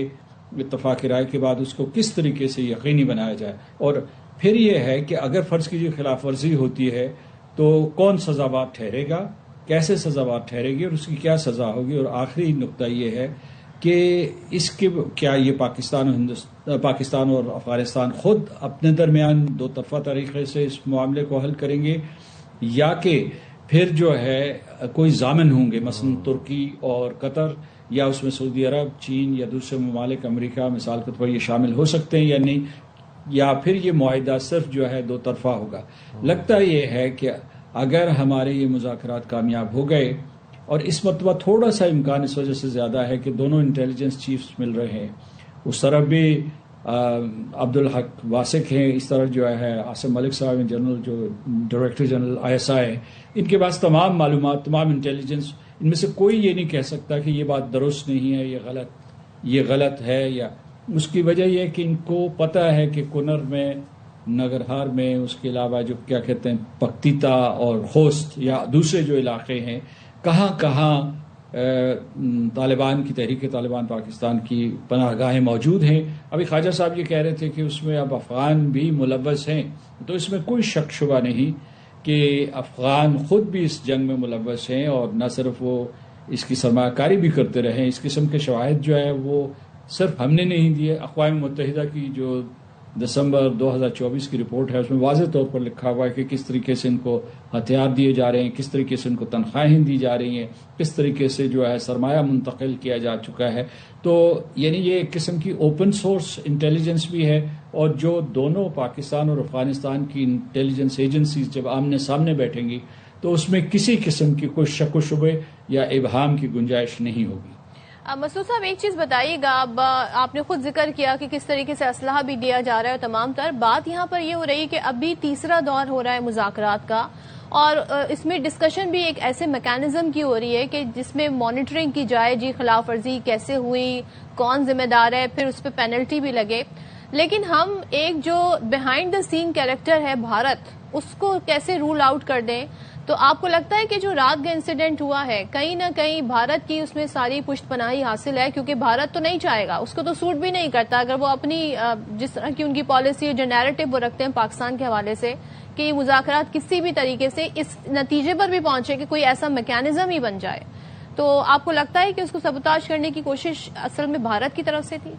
اتفاق رائے کے بعد اس کو کس طریقے سے یقینی بنایا جائے، اور پھر یہ ہے کہ اگر فرض کیجیے خلاف ورزی ہوتی ہے تو کون سزاوار ٹھہرے گا، کیسے سزاوار ٹھہرے گی اور اس کی کیا سزا ہوگی، اور آخری نقطہ یہ ہے کہ اس کے کیا یہ پاکستان اور افغانستان خود اپنے درمیان 2 طرفہ طریقے سے اس معاملے کو حل کریں گے، یا کہ پھر جو ہے کوئی ضامن ہوں گے، مثلا ترکی اور قطر، یا اس میں سعودی عرب، چین یا دوسرے ممالک، امریکہ مثال کے طور پر یہ شامل ہو سکتے ہیں یا نہیں، یا پھر یہ معاہدہ صرف جو ہے 2 طرفہ ہوگا۔ لگتا یہ ہے کہ اگر ہمارے یہ مذاکرات کامیاب ہو گئے، اور اس مرتبہ تھوڑا سا امکان اس وجہ سے زیادہ ہے کہ دونوں انٹیلیجنس چیفز مل رہے ہیں، اس طرف بھی عبدالحق واسق ہیں، اس طرف جو ہے عاصم ملک صاحب جنرل جو ڈائریکٹر جنرل ISI ہیں، ان کے پاس تمام معلومات، تمام انٹیلیجنس، ان میں سے کوئی یہ نہیں کہہ سکتا کہ یہ بات درست نہیں ہے، یہ غلط ہے، یا اس کی وجہ یہ ہے کہ ان کو پتہ ہے کہ کنر میں نگرہار میں، اس کے علاوہ جو کیا کہتے ہیں پکتیتا اور خوست یا دوسرے جو علاقے ہیں، کہاں کہاں طالبان کی تحریک طالبان پاکستان کی پناہ گاہیں موجود ہیں. ابھی خواجہ صاحب یہ کہہ رہے تھے کہ اس میں اب افغان بھی ملوث ہیں، تو اس میں کوئی شک شبہ نہیں کہ افغان خود بھی اس جنگ میں ملوث ہیں، اور نہ صرف وہ اس کی سرمایہ کاری بھی کرتے رہے. اس قسم کے شواہد جو ہے وہ صرف ہم نے نہیں دیے، اقوام متحدہ کی جو دسمبر 2024 کی رپورٹ ہے اس میں واضح طور پر لکھا ہوا ہے کہ کس طریقے سے ان کو ہتھیار دیے جا رہے ہیں، کس طریقے سے ان کو تنخواہیں دی جا رہی ہیں، کس طریقے سے جو ہے سرمایہ منتقل کیا جا چکا ہے. تو یعنی یہ ایک قسم کی اوپن سورس انٹیلیجنس بھی ہے، اور جو دونوں پاکستان اور افغانستان کی انٹیلیجنس ایجنسیز جب آمنے سامنے بیٹھیں گی تو اس میں کسی قسم کی کوئی شک و شبے یا ابہام کی گنجائش نہیں ہوگی. مسعود صاحب ایک چیز بتائیے گا، اب آپ نے خود ذکر کیا کہ کس طریقے سے اسلحہ بھی دیا جا رہا ہے، تمام تر بات یہاں پر یہ ہو رہی ہے کہ ابھی تیسرا دور ہو رہا ہے مذاکرات کا، اور اس میں ڈسکشن بھی ایک ایسے میکانزم کی ہو رہی ہے کہ جس میں مانیٹرنگ کی جائے، جی خلاف ورزی کیسے ہوئی، کون ذمہ دار ہے، پھر اس پہ پینلٹی بھی لگے. لیکن ہم ایک جو بیہائنڈ دا سین کیریکٹر ہے بھارت، اس کو کیسے رول آؤٹ کر دیں؟ تو آپ کو لگتا ہے کہ جو رات کا انسیڈنٹ ہوا ہے کہیں نہ کہیں بھارت کی اس میں ساری پشت پناہی حاصل ہے؟ کیونکہ بھارت تو نہیں چاہے گا، اس کو تو سوٹ بھی نہیں کرتا اگر وہ اپنی جس طرح کی ان کی پالیسی ہے، جو نیریٹو وہ رکھتے ہیں پاکستان کے حوالے سے کہ یہ مذاکرات کسی بھی طریقے سے اس نتیجے پر بھی پہنچے کہ کوئی ایسا میکینزم ہی بن جائے. تو آپ کو لگتا ہے کہ اس کو سبوتاژ کرنے کی کوشش اصل میں بھارت کی طرف سے تھی؟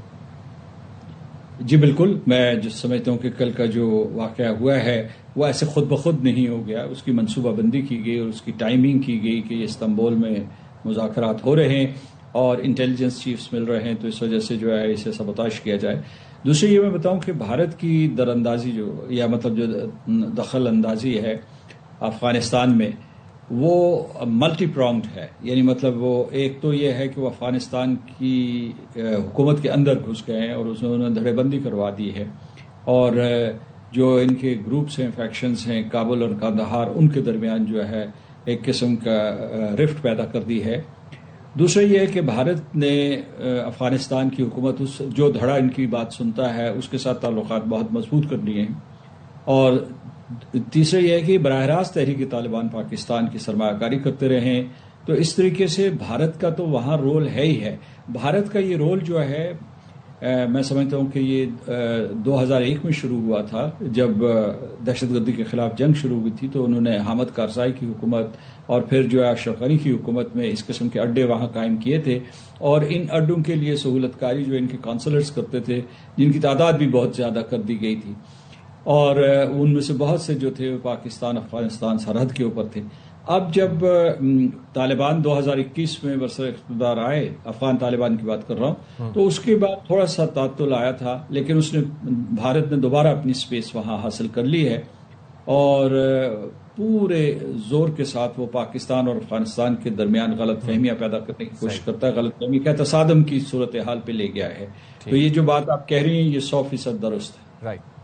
جی بالکل، میں جو سمجھتا ہوں کہ کل کا جو واقعہ ہوا ہے وہ ایسے خود بخود نہیں ہو گیا، اس کی منصوبہ بندی کی گئی اور اس کی ٹائمنگ کی گئی کہ یہ استنبول میں مذاکرات ہو رہے ہیں اور انٹیلیجنس چیفز مل رہے ہیں، تو اس وجہ سے جو ہے اسے سبوتاژ کیا جائے. دوسری یہ میں بتاؤں کہ بھارت کی دراندازی جو یا مطلب جو دخل اندازی ہے افغانستان میں وہ ملٹی پرونگڈ ہے. یعنی مطلب وہ ایک تو یہ ہے کہ وہ افغانستان کی حکومت کے اندر گھس گئے ہیں اور انہوں نے دھڑے بندی کروا دی ہے، اور جو ان کے گروپس ہیں، فیکشنز ہیں کابل اور قندھار، ان کے درمیان جو ہے ایک قسم کا رفٹ پیدا کر دی ہے. دوسرا یہ ہے کہ بھارت نے افغانستان کی حکومت جو دھڑا ان کی بات سنتا ہے اس کے ساتھ تعلقات بہت مضبوط کر لیے ہیں. اور تیسرا یہ ہے کہ براہ راست تحریک طالبان پاکستان کی سرمایہ کاری کرتے رہے ہیں. تو اس طریقے سے بھارت کا تو وہاں رول ہے ہی ہے. بھارت کا یہ رول جو ہے میں سمجھتا ہوں کہ یہ 2001 میں شروع ہوا تھا جب دہشت گردی کے خلاف جنگ شروع ہوئی تھی، تو انہوں نے حامد کارزائی کی حکومت اور پھر جو ہے اشرف غنی کی حکومت میں اس قسم کے اڈے وہاں قائم کیے تھے، اور ان اڈوں کے لیے سہولت کاری جو ان کے کانسلرز کرتے تھے جن کی تعداد بھی بہت زیادہ کر دی گئی تھی، اور ان میں سے بہت سے جو تھے پاکستان افغانستان سرحد کے اوپر تھے. اب جب طالبان 2021 میں برسر اقتدار آئے، افغان طالبان کی بات کر رہا ہوں، تو اس کے بعد تھوڑا سا تعطل آیا تھا، لیکن بھارت نے دوبارہ اپنی سپیس وہاں حاصل کر لی ہے، اور پورے زور کے ساتھ وہ پاکستان اور افغانستان کے درمیان غلط فہمیاں پیدا کرنے کی کوشش کرتا ہے، غلط فہمی کا تصادم کی صورتحال پہ لے گیا ہے. تو یہ جو بات آپ کہہ رہی ہیں یہ 100% درست ہے.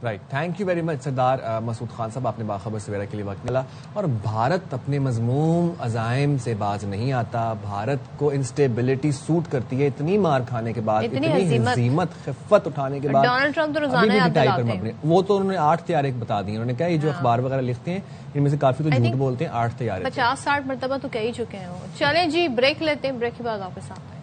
رائٹ تھینک یو ویری مچ سردار مسعود خان صاحب، آپ نے باخبر سویرا کے لیے وقت ملا. اور بھارت اپنے مذموم عزائم سے باز نہیں آتا، بھارت کو انسٹیبلٹی سوٹ کرتی ہے. اتنی مار کھانے کے بعد، اتنی ہزیمت خفت اٹھانے کے بعد ڈونلڈ ٹرمپ تو روزانہ یاد دلاتے ہیں. وہ تو انہوں نے 8 طیارے بتا دیے. انہوں نے کہا یہ جو اخبار وغیرہ لکھتے ہیں ان میں سے کافی تو جھوٹ بولتے ہیں. 8 طیارے 50-60 مرتبہ تو کہہ ہی چکے ہیں وہ. چلیں جی بریک لیتے ہیں، بریک کے بعد آپ کے ساتھ آئیں.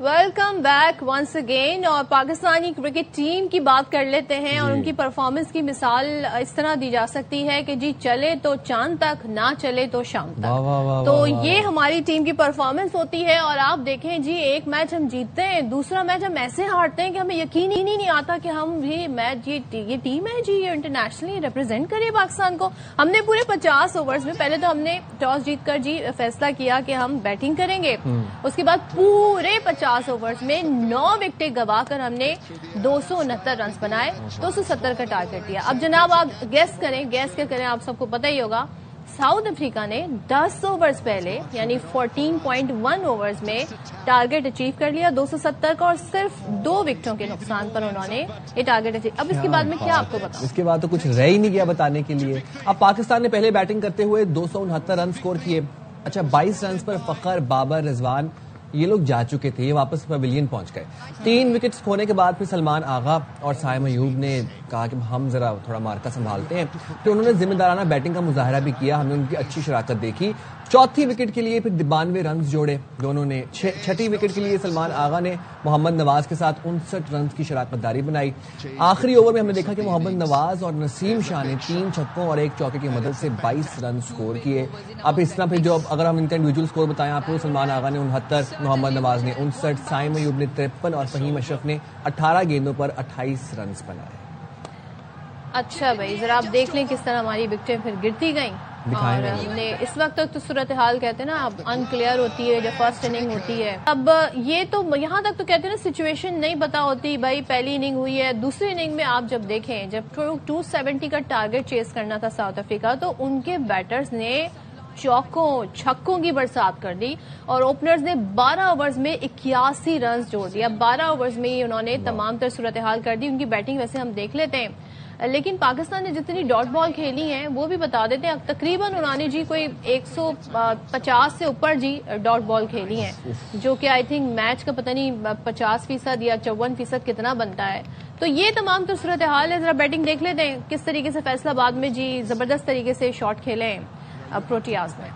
Welcome back once again. اور پاکستانی کرکٹ ٹیم کی بات کر لیتے ہیں اور ان کی پرفارمنس کی مثال اس طرح دی جا سکتی ہے کہ جی چلے تو چاند تک، نہ چلے تو شام تک. تو یہ ہماری ٹیم کی پرفارمنس ہوتی ہے. اور آپ دیکھیں جی ایک میچ ہم جیتتے ہیں، دوسرا میچ ہم ایسے ہارتے ہیں کہ ہمیں یقین ہی نہیں آتا کہ ہم یہ میچ یہ ٹیم ہے جی، یہ انٹرنیشنلی ریپرزینٹ کریے پاکستان کو. ہم نے پورے 50 اوورز میں پہلے تو ہم نے ٹاس جیت کر جی فیصلہ کیا کہ ہم بیٹنگ کریں گے. اس کے بعد پورے 50 اوورز میں 9 وکٹیں گوا کر ہم نے 269 رنز بنائے، 270 کا ٹارگٹ دیا. اب جناب آپ گیس کریں کیا کریں، آپ سب کو پتہ ہی ہوگا ساؤتھ افریقہ نے 10 اوورز پہلے یعنی 14.1 اوورز میں ٹارگٹ اچیو کر لیا 270 کا، اور صرف 2 وکٹوں کے نقصان پر انہوں نے یہ ٹارگٹ اچیو. اب اس کے بعد میں کیا آپ کو بتاؤں، اس کے بعد تو کچھ رہ ہی نہیں گیا بتانے کے لیے. اب پاکستان نے پہلے بیٹنگ کرتے ہوئے 269 رن سکور کیے. اچھا 22 رنز پر فخر، بابر، رضوان یہ لوگ جا چکے تھے، یہ واپس پویلین پہنچ گئے. 3 وکٹس کھونے کے بعد پھر سلمان آغا اور سائم ایوب نے کہا کہ ہم ذرا تھوڑا مارکا سنبھالتے ہیں. پھر انہوں نے ذمہ دارانہ بیٹنگ کا مظاہرہ بھی کیا، ہم نے ان کی اچھی شراکت دیکھی. چوتھی وکٹ کے لیے پھر 92 رنز جوڑے دونوں نے. چھٹی وکٹ کے لیے سلمان آغا نے محمد نواز کے ساتھ 59 رنز کی شراکت داری بنائی. آخری اوور میں ہم نے دیکھا کہ محمد نواز اور نسیم شاہ نے 3 چھکوں اور 1 چوکے کی مدد سے 22 رن سکور کیے. اب اس طرح پھر جو اگر ہم ان کا انڈیویجول سکور بتائیں آپ کو، سلمان آغا نے 69، محمد نواز نے 59، سائم ایوب نے 53 اور فہیم اشرف نے 18 گیندوں پر 28 رنز بنائے. اچھا بھائی، ذرا آپ دیکھ لیں کس طرح ہماری وکٹیں پھر گرتی گئیں. اور ہم نے اس وقت تک تو صورتحال کہتے ہیں نا اب انکلیئر ہوتی ہے جب فرسٹ اننگ ہوتی ہے. اب یہ تو یہاں تک تو کہتے ہیں نا سچویشن نہیں پتا ہوتی بھائی. پہلی اننگ ہوئی ہے، دوسری اننگ میں آپ جب دیکھیں جب 270 کا ٹارگٹ چیز کرنا تھا ساؤتھ افریقہ، تو ان کے بیٹرز نے چوکوں چھکوں کی برسات کر دی اور اوپنرز نے 12 اوورز میں 81 رنز جوڑ دیا. 12 اوورز میں ہی انہوں نے تمام تر صورتحال کر دی. ان کی بیٹنگ ویسے ہم دیکھ لیتے ہیں، لیکن پاکستان نے جتنی ڈاٹ بال کھیلی ہیں وہ بھی بتا دیتے ہیں. تقریباً انہوں نے جی کوئی 150 سے اوپر جی ڈاٹ بال کھیلی ہیں، جو کہ آئی تھنک میچ کا پتہ نہیں 50% یا 54% کتنا بنتا ہے. تو یہ تمام تو صورتحال ہے. ذرا بیٹنگ دیکھ لیتے ہیں کس طریقے سے فیصلہ آباد میں جی زبردست طریقے سے شاٹ کھیلے ہیں پروٹیاز میں.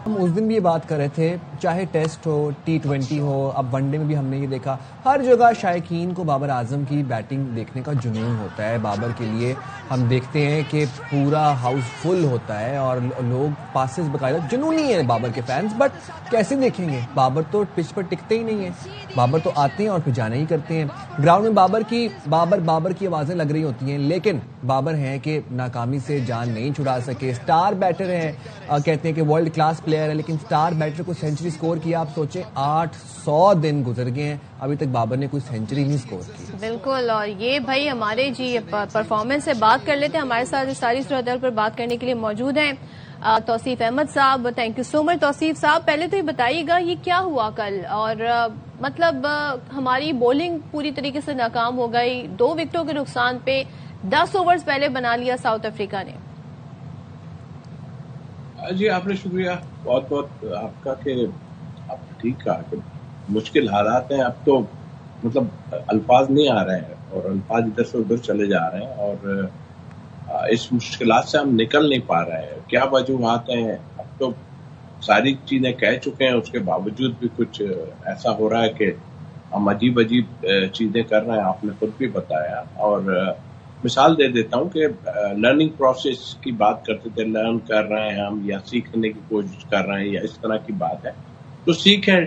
ہم اس دن بھی یہ بات کر رہے تھے، چاہے ٹیسٹ ہو، T20 ہو، اب ون ڈے میں بھی ہم نے یہ دیکھا ہر جگہ شائقین کو بابر اعظم کی بیٹنگ دیکھنے کا جنون ہوتا ہے. بابر کے لیے ہم دیکھتے ہیں کہ پورا ہاؤس فل ہوتا ہے اور لوگ پاسز باقاعدہ جنونی ہیں بابر کے فینس. بٹ کیسے دیکھیں گے؟ بابر تو پچ پر ٹکتے ہی نہیں ہیں. بابر تو آتے ہیں اور پھر جانا ہی کرتے ہیں. گراؤنڈ میں بابر کی آوازیں لگ رہی ہوتی ہیں، لیکن بابر ہیں کہ ناکامی سے جان نہیں چھڑا سکے. اسٹار بیٹر ہیں، کہتے ہیں کہ ورلڈ کلاس پلیئر ہے، لیکن اسٹار بیٹر کو سینچری سکور کیا آپ سوچیں 800 دن گزر گئے ہیں ابھی تک بابر نے کوئی سینچری نہیں سکور کی. بالکل. اور یہ بھائی ہمارے جی پرفارمنس سے بات کر لیتے ہیں. ہمارے ساتھ ساری صورتحال پر بات کرنے کے لیے موجود ہیں توصیف احمد صاحب. تھینک یو سو مچ توصیف صاحب. پہلے تو یہ بتائیے گا یہ کیا ہوا کل، اور مطلب ہماری بولنگ پوری طریقے سے ناکام ہو گئی، 2 وکٹوں کے نقصان پہ 10 اوورز پہلے بنا لیا ساؤتھ افریقہ نے. جی آپ نے شکریہ بہت بہت آپ کا کہ آپ ٹھیک کہا کہ مشکل حالات ہیں. اب تو مطلب الفاظ نہیں آ رہے ہیں اور الفاظ ادھر سے ادھر چلے جا رہے ہیں اور اس مشکلات سے ہم نکل نہیں پا رہے ہیں. کیا وجوہات ہیں؟ اب تو ساری چیزیں کہہ چکے ہیں، اس کے باوجود بھی کچھ ایسا ہو رہا ہے کہ ہم عجیب چیزیں کر رہے ہیں. آپ نے خود بھی بتایا اور مثال دے دیتا ہوں کہ لرننگ پروسیس کی بات کرتے تھے، لرن کر رہے ہیں ہم یا سیکھنے کی کوشش کر رہے ہیں یا اس طرح کی بات ہے تو سیکھیں.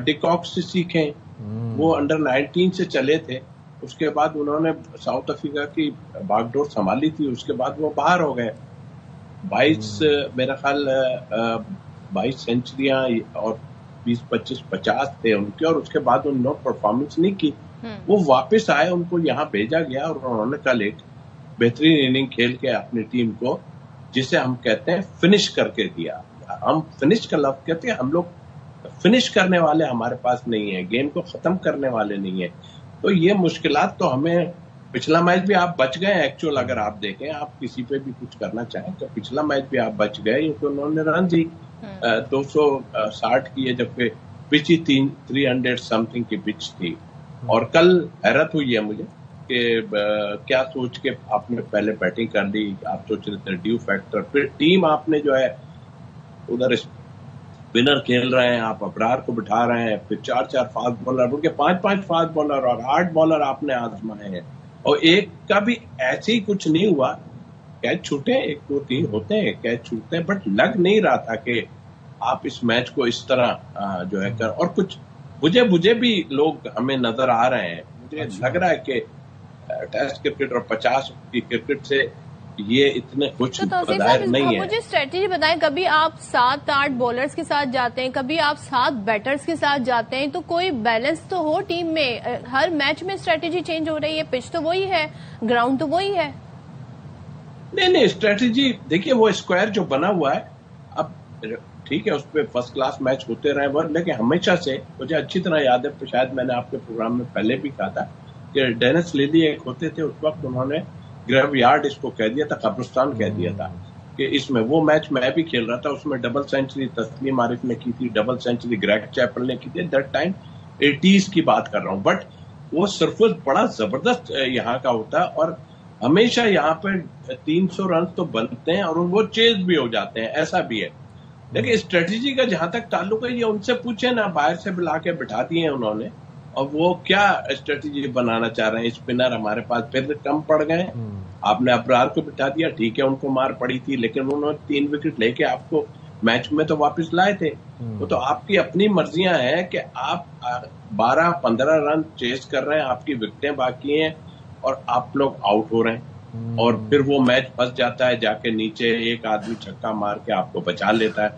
ڈیکاک سے سیکھیں، وہ انڈر 19 سے چلے تھے، اس کے بعد انہوں نے ساؤتھ افریقہ کی باغ ڈور سنبھالی تھی، اس کے بعد وہ باہر ہو گئے. 22 میرا خیال 22 سینچریاں اور 20-25 50 تھے ان کے، اور اس کے بعد انہوں نے پرفارمنس نہیں کی. وہ واپس آئے، ان کو یہاں بھیجا گیا اور انہوں نے کل ایک بہترین اننگ کھیل کے اپنی ٹیم کو، جسے ہم کہتے ہیں فنش کر کے دیا. ہم فنش کا لفظ کہتے ہیں، ہم لوگ فنش کرنے والے ہمارے پاس نہیں ہیں، گیم کو ختم کرنے والے نہیں ہیں. تو یہ مشکلات تو ہمیں، پچھلا میچ بھی آپ بچ گئے ایکچوئل، اگر آپ دیکھیں آپ کسی پہ بھی کچھ کرنا چاہیں تو پچھلا میچ بھی آپ بچ گئے کیونکہ انہوں نے رن دی 260 کیے، جبکہ پچ ہی 300 سم تھنگ کی پچ تھی. اور کل حیرت ہوئی ہے مجھے کہ کیا سوچ کے آپ نے پہلے بیٹنگ کر لی، آپ سوچ رہے تھے ڈیو فیکٹر، پھر ٹیم آپ نے جو ہے ادھر اسپنر کھیل رہے ہیں، آپ ابرار کو بٹھا رہے ہیں، پھر 4 فاسٹ بالر، بلکہ 5 فاسٹ بالر اور 8 بالر آپ نے آزمائے ہیں اور ایک کا بھی ایسے ہی کچھ نہیں ہوا. کیچ چھوٹے 1-2-3 ہوتے ہیں، کیچ چھوٹتے ہیں، بٹ لگ نہیں رہا تھا کہ آپ اس میچ کو اس طرح جو ہے کر. اور کچھ مجھے بھی لوگ ہمیں نظر آ رہے ہیں، مجھے لگ رہا ہے کہ ٹیسٹ کرکٹ اور 50 کی کرکٹ سے یہ اتنے کچھ بظاہر نہیں ہے. مجھے اسٹریٹجی بتائیں، کبھی آپ 7-8 بولرز کے ساتھ جاتے ہیں، کبھی آپ 7 بیٹرز کے ساتھ جاتے ہیں، تو کوئی بیلنس تو ہو ٹیم میں. ہر میچ میں اسٹریٹجی چینج ہو رہی ہے، پچ تو وہی ہے، گراؤنڈ تو وہی ہے. نہیں اسٹریٹجی دیکھیے، وہ اسکوائر جو بنا ہوا ہے، اب ٹھیک ہے اس پہ فرسٹ کلاس میچ ہوتے رہے، لیکن ہمیشہ سے مجھے اچھی طرح یاد ہے، شاید میں نے آپ کے پروگرام میں پہلے بھی کہا تھا کہ ڈینس لیلی ایک ہوتے تھے، اس وقت انہوں نے گریو یارڈ اس کو کہہ دیا تھا، قبرستان کہہ دیا تھا کہ اس میں وہ میچ میں بھی کھیل رہا تھا, اس میں ڈبل سینچری تسلیم عارف نے کی تھی, ڈبل سینچری گریگ چیپل نے کی تھی, دیٹ ٹائم 80s کی بات کر رہا ہوں. بٹ وہ سرفس بڑا زبردست یہاں کا ہوتا ہے, اور ہمیشہ یہاں پہ 300 رنز تو بنتے ہیں اور وہ چیز بھی ہو جاتے ہیں, ایسا بھی ہے. لیکن اسٹریٹجی کا جہاں تک تعلق ہے, یہ ان سے پوچھیں نا, باہر سے بلا کے بٹھا دیے ہیں انہوں نے, اور وہ کیا اسٹریٹجی بنانا چاہ رہے ہیں. اسپنر ہمارے پاس پھر کم پڑ گئے, آپ نے ابرار کو بٹھا دیا, ٹھیک ہے ان کو مار پڑی تھی, لیکن انہوں نے 3 وکٹ لے کے آپ کو میچ میں تو واپس لائے تھے. وہ تو آپ کی اپنی مرضیاں ہیں کہ آپ 12-15 رن چیز کر رہے ہیں, آپ کی وکٹیں باقی ہیں اور آپ لوگ آؤٹ ہو رہے ہیں, اور پھر وہ میچ پھنس جاتا ہے, جا کے نیچے ایک آدمی چھکا مار کے آپ کو بچا لیتا ہے.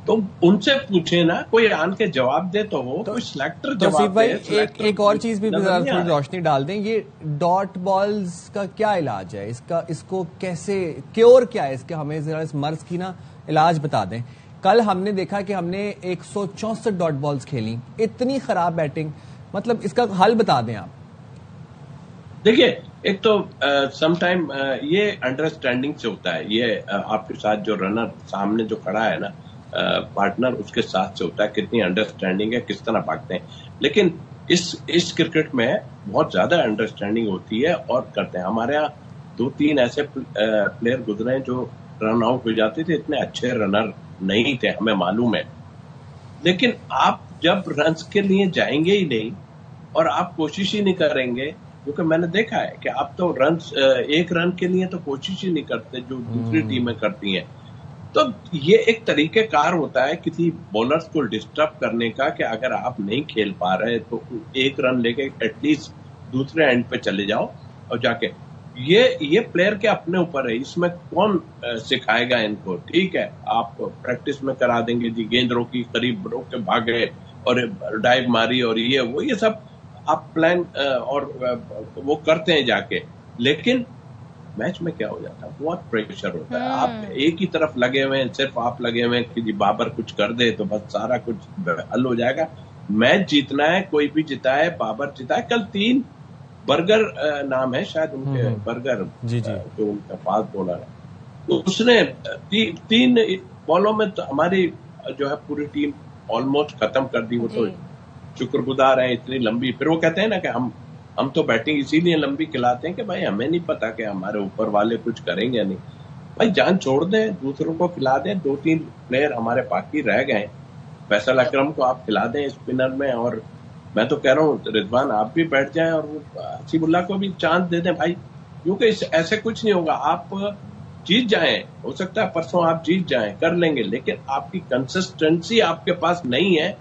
تو ان سے پوچھیں نا, کوئی آن کے جواب دے تو ہو, کوئی سلیکٹر جواب دے. ایک اور چیز بھی تھوڑی روشنی ڈال دیں, یہ ڈاٹ بالز کا کیا علاج ہے, اس کو کیسے کیور کیا ہے, اس کے ہمیں ذرا اس مرض کی نا علاج بتا دیں. کل ہم نے دیکھا کہ ہم نے 164 ڈاٹ بالز کھیلی, اتنی خراب بیٹنگ, مطلب اس کا حل بتا دیں آپ. دیکھیے, ایک تو سم ٹائم یہ انڈرسٹینڈنگ سے ہوتا ہے, یہ آپ کے ساتھ جو رنر سامنے جو کھڑا ہے نا پارٹنر, اس کے ساتھ سے ہوتا ہے کتنی انڈرسٹینڈنگ ہے, کس طرح بھاگتے ہیں. لیکن اس کرکٹ میں بہت زیادہ انڈرسٹینڈنگ ہوتی ہے اور کرتے ہیں. ہمارے یہاں 2-3 ایسے پلیئر گزرے ہیں جو رن آؤٹ ہو جاتے تھے, اتنے اچھے رنر نہیں تھے, ہمیں معلوم ہے. لیکن آپ جب رنز کے لیے جائیں گے ہی نہیں اور آپ کوشش ہی نہیں کریں گے, کیونکہ میں نے دیکھا ہے کہ آپ تو رنز 1 رن کے لیے تو کوشش ہی نہیں کرتے جو دوسری ٹیمیں کرتی ہیں. تو یہ ایک طریقہ کار ہوتا ہے کسی بولرز کو ڈسٹرب کرنے کا, کہ اگر آپ نہیں کھیل پا رہے تو 1 رن لے کے ایٹ لیسٹ دوسرے اینڈ پہ چلے جاؤ اور جا کے. یہ پلیئر کے اپنے اوپر ہے, اس میں کون سکھائے گا ان کو. ٹھیک ہے, آپ پریکٹس میں کرا دیں گے, جی گیند روکی, قریب روک کے بھاگے اور ڈائیو ماری اور یہ سب آپ پلان اور وہ کرتے ہیں جا کے. لیکن میچ میں کیا ہو جاتا ہے, بہت پریشر ہوتا ہے. آپ ایک ہی طرف لگے ہوئے ہیں, صرف آپ لگے ہوئے ہیں کہ جی بابر کچھ کر دے تو بس سارا کچھ حل ہو جائے گا. میچ جیتنا ہے, کوئی بھی جیتا ہے, بابر جیتا ہے. کل 3 برگر نام ہے شاید ان کے, برگر جو ان کا فاسٹ بولر ہے, اس نے 3 بالوں میں ہماری جو ہے پوری ٹیم آلموسٹ ختم کر دی. وہ تو شکر گزار ہیں اتنی لمبی. پھر وہ کہتے ہیں نا کہ ہم تو بیٹنگ اسی لیے لمبی کھلاتے ہیں کہ بھائی ہمیں نہیں پتا کہ ہمارے اوپر والے کچھ کریں گے نہیں. بھائی جان چھوڑ دیں, دوسروں کو کھلا دیں. 2-3 پلیئر ہمارے باقی رہ گئے, فیصل اکرم کو آپ کھلا دیں اسپنر میں, اور میں تو کہہ رہا ہوں رضوان آپ بھی بیٹھ جائیں اور حسیب اللہ کو بھی چانس دے دیں بھائی, کیونکہ ایسے کچھ نہیں ہوگا. آپ جیت جائیں, ہو سکتا ہے پرسوں آپ جیت جائیں, کر لیں گے, لیکن آپ کی کنسسٹنسی آپ کے پاس نہیں ہے.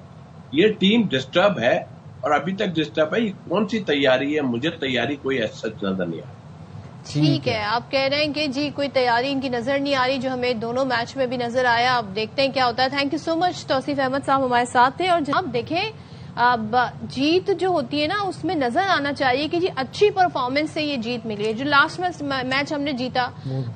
یہ ٹیم ڈسٹرب ہے, اور ابھی تک ڈسٹرب ہے. یہ کون سی تیاری ہے, مجھے تیاری کوئی ایسا نظر نہیں آ رہی. ٹھیک ہے, آپ کہہ رہے ہیں کہ جی کوئی تیاری ان کی نظر نہیں آ رہی, جو ہمیں دونوں میچ میں بھی نظر آیا. اب دیکھتے ہیں کیا ہوتا ہے. تھینک یو سو مچ. توصیف احمد صاحب ہمارے ساتھ تھے. اور اب دیکھیں جیت جو ہوتی ہے نا, اس میں نظر آنا چاہیے کہ جی اچھی پرفارمنس سے یہ جیت ملی ہے. جو لاسٹ میچ ہم نے جیتا,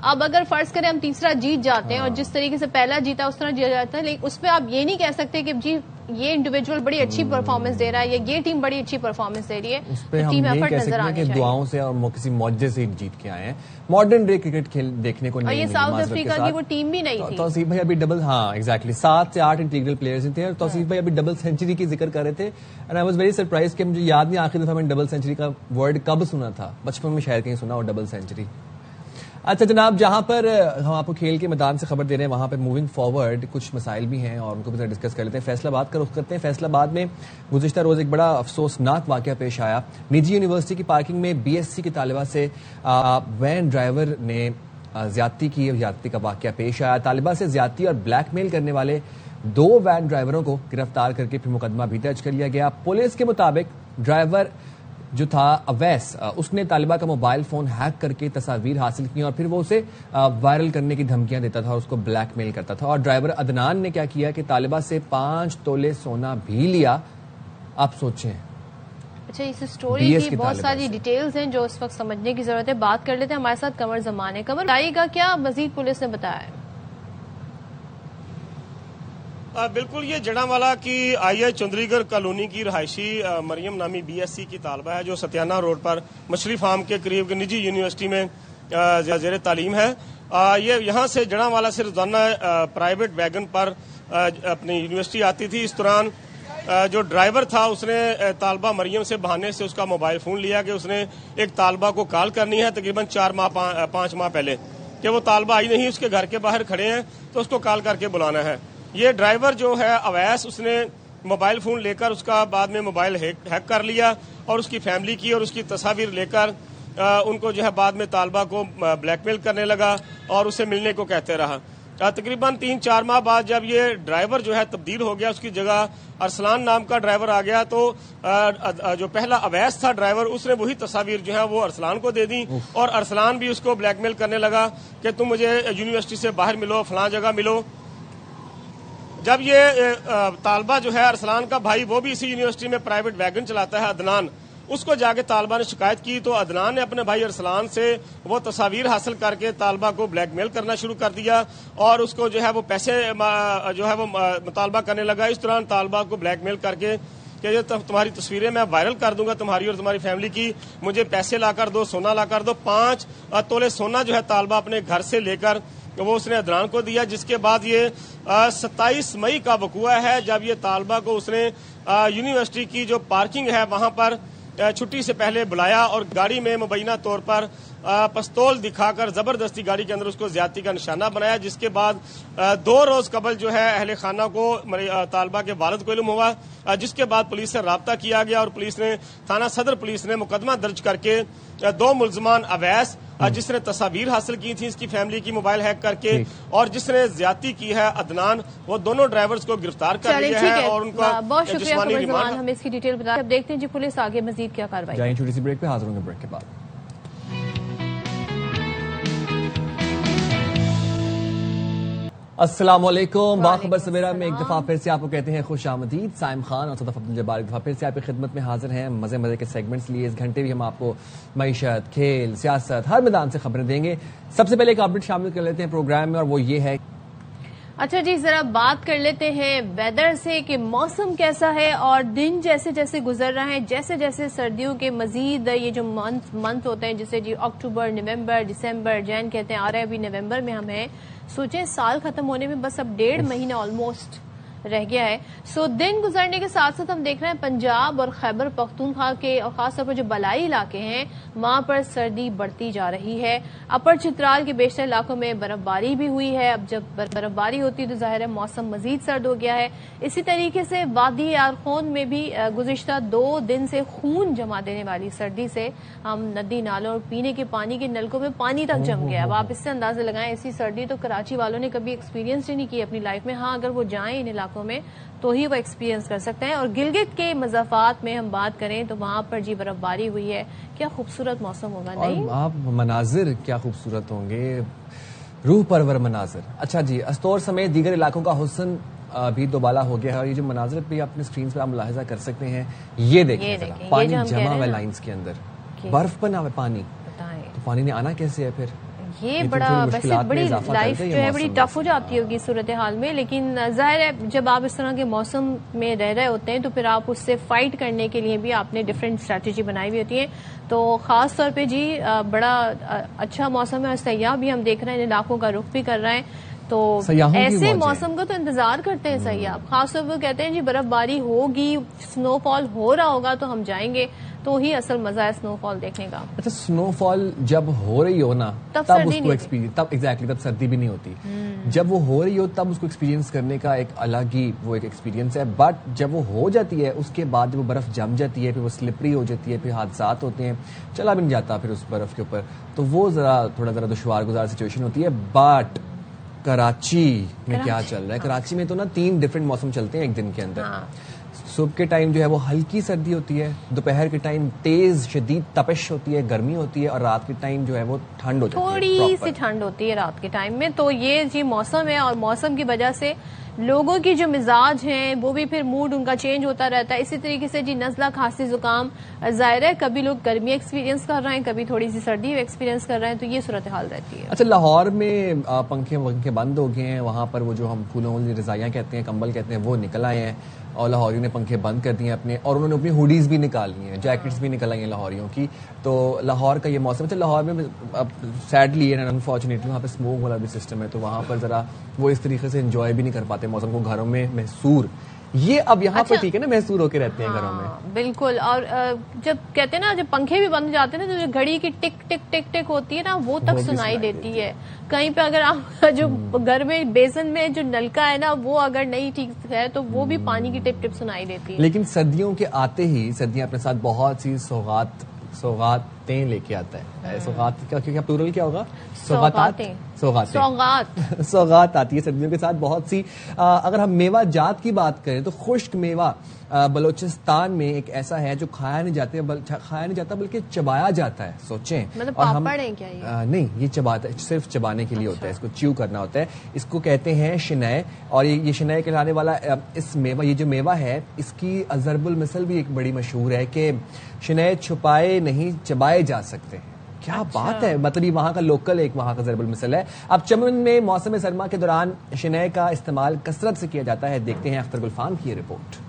اب اگر فرض کریں ہم تیسرا جیت جاتے ہیں اور جس طریقے سے پہلا جیتا اس طرح جیتا جاتا ہے, لیکن اس پہ آپ یہ نہیں کہہ سکتے کہ جی یہ انڈیویجول بڑی اچھی پرفارمنس دے رہا ہے یا یہ ٹیم بڑی اچھی پرفارمنس دے رہی ہے. اس پہ ہم یہ کہہ سکتے ہیں کہ دعاؤں سے اور کسی معجزے سے جیت کے آئے ہیں. ماڈرن ڈے کرکٹ کھیل دیکھنے کو نہیں ملی. اور یہ ساؤتھ افریقہ کی وہ ٹیم بھی نہیں تھی. توصیف بھائی ابھی ڈبل, ہاں ایگزیکٹلی 7 سے 8 انٹیگرل پلیئرز تھے, اور توصیف بھائی ابھی ڈبل سینچری کی ذکر کر رہے تھے. And I was very surprise کہ مجھے یاد نہیں آخری دفعہ میں نے ڈبل سینچری کا ورڈ کب سنا تھا. بچپن میں شاید کہیں سنا, اور ڈبل سینچری. اچھا جناب, جہاں پر ہم آپ کو کھیل کے میدان سے خبر دے رہے ہیں, وہاں پہ موونگ فارورڈ کچھ مسائل بھی ہیں اور ان کو بھی ڈسکس کر لیتے ہیں. فیصل آباد کا رخ کرتے ہیں. فیصل آباد میں گزشتہ روز ایک بڑا افسوسناک واقعہ پیش آیا. نجی یونیورسٹی کی پارکنگ میں BSc کی طالبہ سے وین ڈرائیور نے زیادتی کی. زیادتی کا واقعہ پیش آیا. طالبہ سے زیادتی اور بلیک میل کرنے والے 2 وین ڈرائیوروں کو گرفتار کر کے پھر مقدمہ بھی درج کر لیا گیا. پولیس کے مطابق ڈرائیور جو تھا اویس, اس نے طالبہ کا موبائل فون ہیک کر کے تصاویر حاصل کی اور پھر وہ اسے وائرل کرنے کی دھمکیاں دیتا تھا اور اس کو بلیک میل کرتا تھا. اور ڈرائیور عدنان نے کیا کیا کہ طالبہ سے 5 تولے سونا بھی لیا. آپ سوچیں. اچھا, اس سٹوری کی بہت ساری ڈیٹیلز ہیں جو اس وقت سمجھنے کی ضرورت ہے. بات کر لیتے ہیں ہمارے ساتھ قمر زمان ہے. قمر بتائیے گا کیا مزید پولیس نے بتایا ہے؟ بالکل, یہ جڑاوالا کی آئی چندری گڑھ کالونی کی رہائشی مریم نامی BSc کی طالبہ ہے جو ستیانہ روڈ پر مچھلی فارم کے قریب نجی یونیورسٹی میں زیر تعلیم ہے. یہ یہاں سے جڑاوالا سے روزانہ پرائیویٹ ویگن پر اپنی یونیورسٹی آتی تھی. اس دوران جو ڈرائیور تھا اس نے طالبہ مریم سے بہانے سے اس کا موبائل فون لیا کہ اس نے ایک طالبہ کو کال کرنی ہے تقریباً 5 ماہ پہلے کہ وہ طالبہ آئی نہیں, اس کے گھر کے باہر کھڑے ہیں تو اس کو کال کر کے بلانا ہے. یہ ڈرائیور جو ہے اویس, اس نے موبائل فون لے کر اس کا بعد میں موبائل ہیک کر لیا اور اس کی فیملی کی اور اس کی تصاویر لے کر ان کو جو ہے بعد میں طالبہ کو بلیک میل کرنے لگا اور اسے ملنے کو کہتے رہا. تقریباً 3-4 ماہ بعد جب یہ ڈرائیور جو ہے تبدیل ہو گیا, اس کی جگہ ارسلان نام کا ڈرائیور آ گیا, تو جو پہلا اویس تھا ڈرائیور, اس نے وہی تصاویر جو ہے وہ ارسلان کو دے دی اور ارسلان بھی اس کو بلیک میل کرنے لگا کہ تم مجھے یونیورسٹی سے باہر ملو, فلاں جگہ ملو. جب یہ طالبہ جو ہے ارسلان کا بھائی, وہ بھی اسی یونیورسٹی میں پرائیویٹ ویگن چلاتا ہے, عدنان, اس کو جا کے طالبہ نے شکایت کی تو عدنان نے اپنے بھائی ارسلان سے وہ تصاویر حاصل کر کے طالبہ کو بلیک میل کرنا شروع کر دیا اور اس کو جو ہے وہ پیسے جو ہے وہ مطالبہ کرنے لگا. اس دوران طالبہ کو بلیک میل کر کے کہ یہ تمہاری تصویریں میں وائرل کر دوں گا تمہاری اور تمہاری فیملی کی, مجھے پیسے لا کر دو, سونا لا کر دو. 5 تولے سونا جو ہے طالبہ اپنے گھر سے لے کر وہ اس نے عدنان کو دیا, جس کے بعد یہ 27 مئی کا وقوع ہے جب یہ طالبہ کو اس نے یونیورسٹی کی جو پارکنگ ہے وہاں پر چھٹی سے پہلے بلایا اور گاڑی میں مبینہ طور پر پستول دکھا کر زبردستی گاڑی کے اندر اس کو زیادتی کا نشانہ بنایا, جس کے بعد 2 روز قبل جو ہے اہل خانہ کو طالبہ کے والد کو علم ہوا, جس کے بعد پولیس سے رابطہ کیا گیا اور پولیس نے تھانہ صدر پولیس نے مقدمہ درج کر کے 2 ملزمان اویس جس نے تصاویر حاصل کی تھی اس کی فیملی کی موبائل ہیک کر کے اور جس نے زیادتی کی ہے عدنان, وہ دونوں ڈرائیورز کو گرفتار کر لیا ہے اور ان کا بہت شکریہ جسمانی ریمانڈ. ہمیں اس کی ڈیٹیل بتا. اب دیکھتے ہیں جی پولیس آگے مزید کیا کارروائی. جائیں چھوٹی سی بریک پہ, حاضر ہوں گے بریک کے بعد. السلام علیکم. باخبر سویرا میں ایک دفعہ پھر سے آپ کو کہتے ہیں خوش آمدید. سائم خان اور صدف عبدالجبار ایک دفعہ پھر سے آپ کی خدمت میں حاضر ہیں. مزے مزے کے سیگمنٹس لیے اس گھنٹے بھی ہم آپ کو معیشت, کھیل, سیاست, ہر میدان سے خبریں دیں گے. سب سے پہلے ایک اپڈیٹ شامل کر لیتے ہیں پروگرام میں اور وہ یہ ہے. اچھا جی, ذرا بات کر لیتے ہیں ویدر سے کہ موسم کیسا ہے اور دن جیسے جیسے گزر رہے ہیں, جیسے جیسے سردیوں کے مزید یہ جو منتھ ہوتے ہیں جسے جی اکتوبر, نومبر, دسمبر, جین کہتے ہیں, آ رہے ابھی نومبر میں ہم ہیں. سوچیں سال ختم ہونے میں بس اب 1.5 مہینہ آلموسٹ رہ گیا ہے. سو دن گزرنے کے ساتھ ساتھ ہم دیکھ رہے ہیں پنجاب اور خیبر پختونخوا کے اور خاص طور پر جو بالائی علاقے ہیں وہاں پر سردی بڑھتی جا رہی ہے. اپر چترال کے بیشتر علاقوں میں برف باری بھی ہوئی ہے. اب جب برف باری ہوتی ہے تو ظاہر ہے موسم مزید سرد ہو گیا ہے. اسی طریقے سے وادی یارخون میں بھی گزشتہ 2 دن سے خون جما دینے والی سردی سے ہم ندی نالوں اور پینے کے پانی کے نلکوں میں پانی تک جم گیا. اب آپ اس سے اندازہ لگائیں ایسی سردی تو کراچی والوں نے کبھی ایکسپیرینس ہی نہیں کی اپنی لائف میں. ہاں اگر وہ جائیں ان علاقوں میں تو ہی وہ ایکسپیرینس کر سکتے ہیں. اور گلگت کے مضافات میں ہم بات کریں تو وہاں پر جی برف باری ہوئی ہے. کیا خوبصورت موسم ہوگا, نہیں آپ مناظر کیا خوبصورت ہوں گے, روح پرور مناظر. اچھا جی, استور سمیت دیگر علاقوں کا حسن بھی دوبالا ہو گیا ہے اور یہ جو مناظر بھی اپنے اسکرین پر آپ ملاحظہ کر سکتے ہیں. یہ دیکھیں پانی جمع ہوا ہے لائنز کے اندر, برف بنا ہوا ہے پانی, تو پانی نے آنا کیسے ہے پھر. یہ بڑا ویسے بڑی لائف جو ہے بڑی ٹف ہو جاتی ہوگی صورتحال میں, لیکن ظاہر ہے جب آپ اس طرح کے موسم میں رہ رہے ہوتے ہیں تو پھر آپ اس سے فائٹ کرنے کے لیے بھی آپ نے ڈفرینٹ اسٹریٹجی بنائی ہوئی ہوتی ہے. تو خاص طور پہ جی بڑا اچھا موسم ہے اور سیاح بھی ہم دیکھ رہے ہیں ان علاقوں کا رخ بھی کر رہے ہیں. تو ایسے موسم کا تو انتظار کرتے ہیں سیاح. خاص طور پر کہتے ہیں جی برف باری ہوگی, سنو فال ہو رہا ہوگا تو ہم جائیں گے, تو ہی اصل مزہ ہے سنو فال دیکھنے کا. اچھا, سنو فال جب ہو رہی ہو نا تب اس کو ایکسپیرینس, تب ایگزیکٹلی تب سردی بھی نہیں ہوتی. جب وہ ہو رہی ہو تب اس کو ایکسپیرینس کرنے کا ایک الگ ہی وہ ایک ایکسپیرینس ہے. بٹ جب وہ ہو جاتی ہے اس کے بعد جب وہ برف جم جاتی ہے, پھر وہ سلپری ہو جاتی ہے, پھر حادثات ہوتے ہیں, چلا بھی نہیں جاتا پھر اس برف کے اوپر, تو وہ تھوڑا ذرا دشوار گزار سچویشن ہوتی ہے. بٹ کراچی میں کیا چل رہا ہے, کراچی میں تو نا 3 ڈفرینٹ موسم چلتے ہیں ایک دن کے اندر. صبح کے ٹائم جو ہے وہ ہلکی سردی ہوتی ہے, دوپہر کے ٹائم تیز شدید تپش ہوتی ہے, گرمی ہوتی ہے, اور رات کے ٹائم جو ہے وہ ٹھنڈ ہو جاتی ہے, تھوڑی سی ٹھنڈ ہوتی ہے رات کے ٹائم میں. تو یہ جی موسم ہے اور موسم کی وجہ سے لوگوں کی جو مزاج ہیں وہ بھی پھر موڈ ان کا چینج ہوتا رہتا ہے. اسی طریقے سے جی نزلہ کھانسی زکام ظاہر ہے کبھی لوگ گرمی ایکسپیرینس کر رہے ہیں, کبھی تھوڑی سی سردی ایکسپیرینس کر رہے ہیں, تو یہ صورتحال رہتی ہے. اچھا, لاہور میں پنکھے بند ہو گئے ہیں, وہاں پر وہ جو ہم پھولوں والی رضائیاں کہتے ہیں, کمبل کہتے ہیں, وہ نکل آئے ہیں اور لاہوریوں نے پنکھے بند کر دیے اپنے, اور انہوں نے اپنی ہوڈیز بھی نکالی ہیں, جیکٹس بھی نکل آئی ہیں لاہوریوں کی. تو لاہور کا یہ موسم ہے. لاہور میں اب سیڈلی اینڈ انفارچونیٹلی وہاں پہ اسموک والا بھی سسٹم ہے, تو وہاں پر ذرا وہ اس طریقے سے انجوائے بھی نہیں کر پاتے موسم کو گھروں میں محصور. یہ اب یہاں پر ٹھیک ہے نا, محصور ہو کے رہتے ہیں گھروں میں. بالکل. اور جب کہتے ہیں نا جب پنکھے بھی بند جاتے ہیں نا, تو جو گھڑی کی ٹک ٹک ٹک ٹک ہوتی ہے نا, وہ تک سنائی دیتی ہے. کہیں پہ اگر آپ جو گھر میں بیسن میں جو نلکا ہے نا وہ اگر نہیں ٹھیک ہے تو وہ بھی پانی کی ٹپ ٹپ سنائی دیتی ہے. لیکن سردیوں کے آتے ہی سردیاں اپنے ساتھ بہت سی سوغاتیں لے کے آتا ہے. سوغات کیا پلورل کیا ہوگا؟ سوغات آتی ہے سردیوں کے ساتھ بہت سی. اگر ہم میوہ جات کی بات کریں تو خشک میوہ بلوچستان میں ایک ایسا ہے جو کھایا نہیں جاتا بلکہ چبایا جاتا ہے. سوچیں, مطلب پاپڑ ہے کیا یہ؟ نہیں, یہ صرف چبانے کے لیے ہوتا ہے, اس کو چیو کرنا ہوتا ہے. اس کو کہتے ہیں شنائے, اور یہ شنائے کہلانے والا اس میوہ, یہ جو میوہ ہے اس کی ضرب المثل بھی ایک بڑی مشہور ہے کہ شنائے چھپائے نہیں چبائے جا سکتے. کیا بات ہے, مطلب یہ وہاں کا لوکل ایک وہاں کا ضرب المثل ہے. اب چمن میں موسم سرما کے دوران شنائے کا استعمال کثرت سے کیا جاتا ہے. دیکھتے ہیں اختر گلفام کی یہ رپورٹ.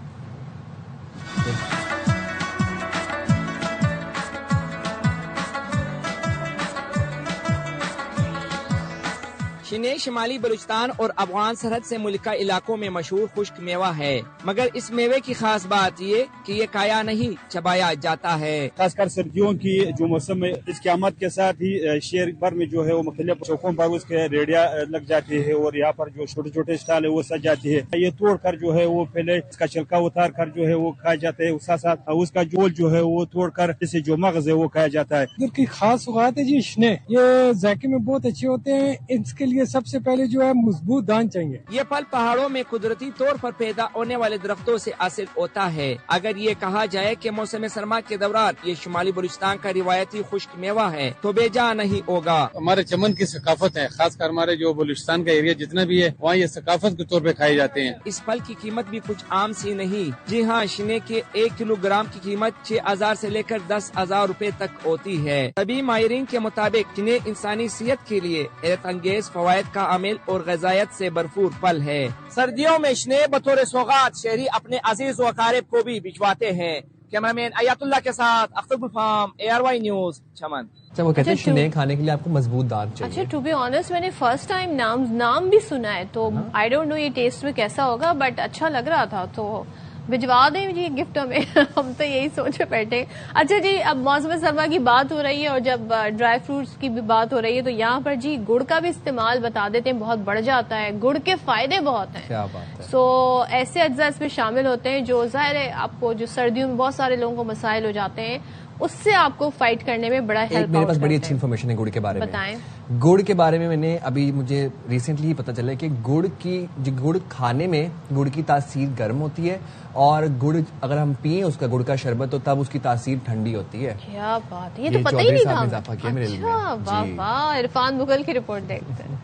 شنائے شمالی بلوچستان اور افغان سرحد سے ملکہ علاقوں میں مشہور خشک میوہ ہے, مگر اس میوے کی خاص بات یہ کہ یہ کھایا نہیں چبایا جاتا ہے. خاص کر سردیوں کی جو موسم ہے اس کی آمد کے ساتھ ہی شہر بھر میں جو ہے وہ مختلف چوکوں پر اس کے ریڑیاں لگ جاتی ہے, اور یہاں پر جو چھوٹے چھوٹے اسٹال ہے وہ سج جاتی ہے. یہ توڑ کر جو ہے وہ پہلے اس کا چھلکا اتار کر جو ہے وہ کھایا جاتا ہے, اس کے ساتھ اس کا جول جو ہے وہ توڑ کر جسے جو مغز ہے وہ کھایا جاتا ہے. ادھر کی خاص سوغات ہے جی شنائے, یہ ذائقے میں بہت اچھے ہوتے ہیں. اس کے لیے سب سے پہلے جو ہے مضبوط دان چاہیے. یہ پھل پہاڑوں میں قدرتی طور پر پیدا ہونے والے درختوں سے حاصل ہوتا ہے. اگر یہ کہا جائے کہ موسم سرما کے دوران یہ شمالی بلوچستان کا روایتی خشک میوہ ہے تو بے جا نہیں ہوگا. ہمارے چمن کی ثقافت ہے, خاص کر ہمارے جو بلوچستان کا ایریا جتنا بھی ہے وہاں یہ ثقافت کے طور پہ کھائے جاتے ہیں. اس پھل کی قیمت بھی کچھ عام سی نہیں. جی ہاں, شنائے کے 1 کلو گرام کی قیمت 6,000 سے لے کر 10,000 روپے تک ہوتی ہے. طبی ماہرین کے مطابق شنائے انسانی صحت کے لیے حیرت انگیز فوائد کا عامل اور غذائیت سے بھرپور پھل ہے. سردیوں میں شنائے بطور سوغات شہری اپنے عزیز و اقارب کو بھی بھجواتے ہیں. کیمرامین ایات اللہ کے ساتھ اختر گلفام, ARY نیوز, چمن. وہ کہتے ہیں شنائے کھانے کے لیے آپ کو مضبوط دان چاہیے. اچھا, ٹو بی آنیسٹ میں نے فرسٹ ٹائم نام بھی سنا ہے, تو آئی ڈونٹ نو یہ ٹیسٹ میں کیسا ہوگا, بٹ اچھا لگ رہا تھا, تو بھجوا دیں جی گفٹ میں. ہم تو یہی سوچے بیٹھے. اچھا جی, اب موسم سرما کی بات ہو رہی ہے اور جب ڈرائی فروٹس کی بھی بات ہو رہی ہے, تو یہاں پر جی گڑ کا بھی استعمال بتا دیتے ہیں, بہت بڑھ جاتا ہے. گڑ کے فائدے بہت ہیں. کیا بات ہے. سو ایسے اجزاء اس میں شامل ہوتے ہیں جو ظاہر ہے آپ کو جو سردیوں میں بہت سارے لوگوں کو مسائل ہو جاتے ہیں, اس سے آپ کو فائٹ کرنے میں بڑا ہیلپ. میرے پاس بڑی اچھی انفارمیشن ہے گڑ کے بارے میں. بتائیں. گڑ کے بارے میں نے ابھی مجھے ریسنٹلی پتا چلا کہ گڑ کھانے میں گڑ کی تاثیر گرم ہوتی ہے, اور گڑ اگر ہم پئیں اس کا گڑ کا شربت تو تب اس کی تاثیر ٹھنڈی ہوتی ہے. کیا بات ہے, یہ تو پتہ ہی نہیں تھا. اضافہ کیا میرے علم میں. واہ واہ, عرفان مغل کی رپورٹ دیکھتے ہیں.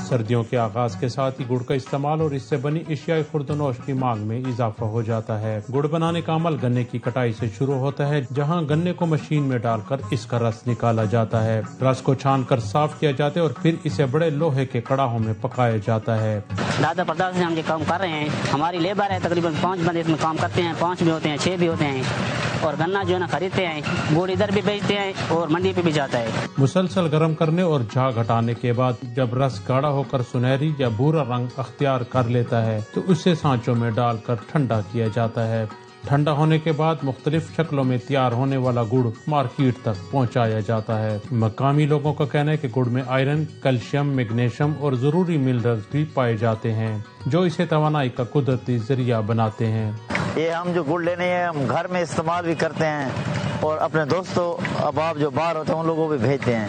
سردیوں کے آغاز کے ساتھ ہی گڑ کا استعمال اور اس سے بنی اشیاء خوردنوش کی مانگ میں اضافہ ہو جاتا ہے. گڑ بنانے کا عمل گنے کی کٹائی سے شروع ہوتا ہے, جہاں گنے کو مشین میں ڈال کر اس کا رس نکالا جاتا ہے. رس کو چھان کر صاف کیا جاتا ہے اور پھر اسے بڑے لوہے کے کڑاہوں میں پکایا جاتا ہے. دادا پردادا سے ہم یہ کام کر رہے ہیں. ہماری لیبر ہے تقریباً 5 بندے اس میں کام کرتے ہیں. 5 بھی ہوتے ہیں, 6 بھی ہوتے ہیں, اور گنا جو ہے نا خریدتے ہیں. گڑ ادھر بھی بیچتے ہیں اور منڈی پہ بھی جاتا ہے. مسلسل گرم کرنے اور جھاگ ہٹانے کے بعد جب رس گاڑھا ہو کر سنہری یا بھورا رنگ اختیار کر لیتا ہے تو اسے سانچوں میں ڈال کر ٹھنڈا کیا جاتا ہے. ٹھنڈا ہونے کے بعد مختلف شکلوں میں تیار ہونے والا گڑ مارکیٹ تک پہنچایا جاتا ہے. مقامی لوگوں کا کہنا ہے کہ گڑ میں آئرن, کیلشیم, میگنیشیم اور ضروری منرلز بھی پائے جاتے ہیں جو اسے توانائی کا قدرتی ذریعہ بناتے ہیں. یہ ہم جو گڑ لینے ہیں ہم گھر میں استعمال بھی کرتے ہیں اور اپنے دوستوں احباب جو باہر ہوتے ہیں ان لوگوں کو بھی بھیجتے ہیں.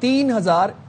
3,000।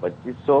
2,500,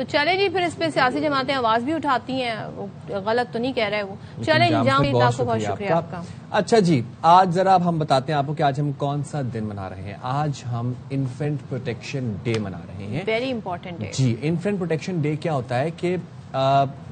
تو چلے جی پھر اس پہ سیاسی جماعتیں آواز بھی اٹھاتی ہیں, وہ غلط تو نہیں کہہ رہے وہ. چلے جی جام عید آپ کو بہت شکریہ آپ کا. اچھا جی, آج ذرا اب ہم بتاتے ہیں آپ کو کہ آج ہم کون سا دن منا رہے ہیں. آج ہم انفینٹ پروٹیکشن ڈے منا رہے ہیں. Very important day. جی, انفینٹ پروٹیکشن ڈے کیا ہوتا ہے کہ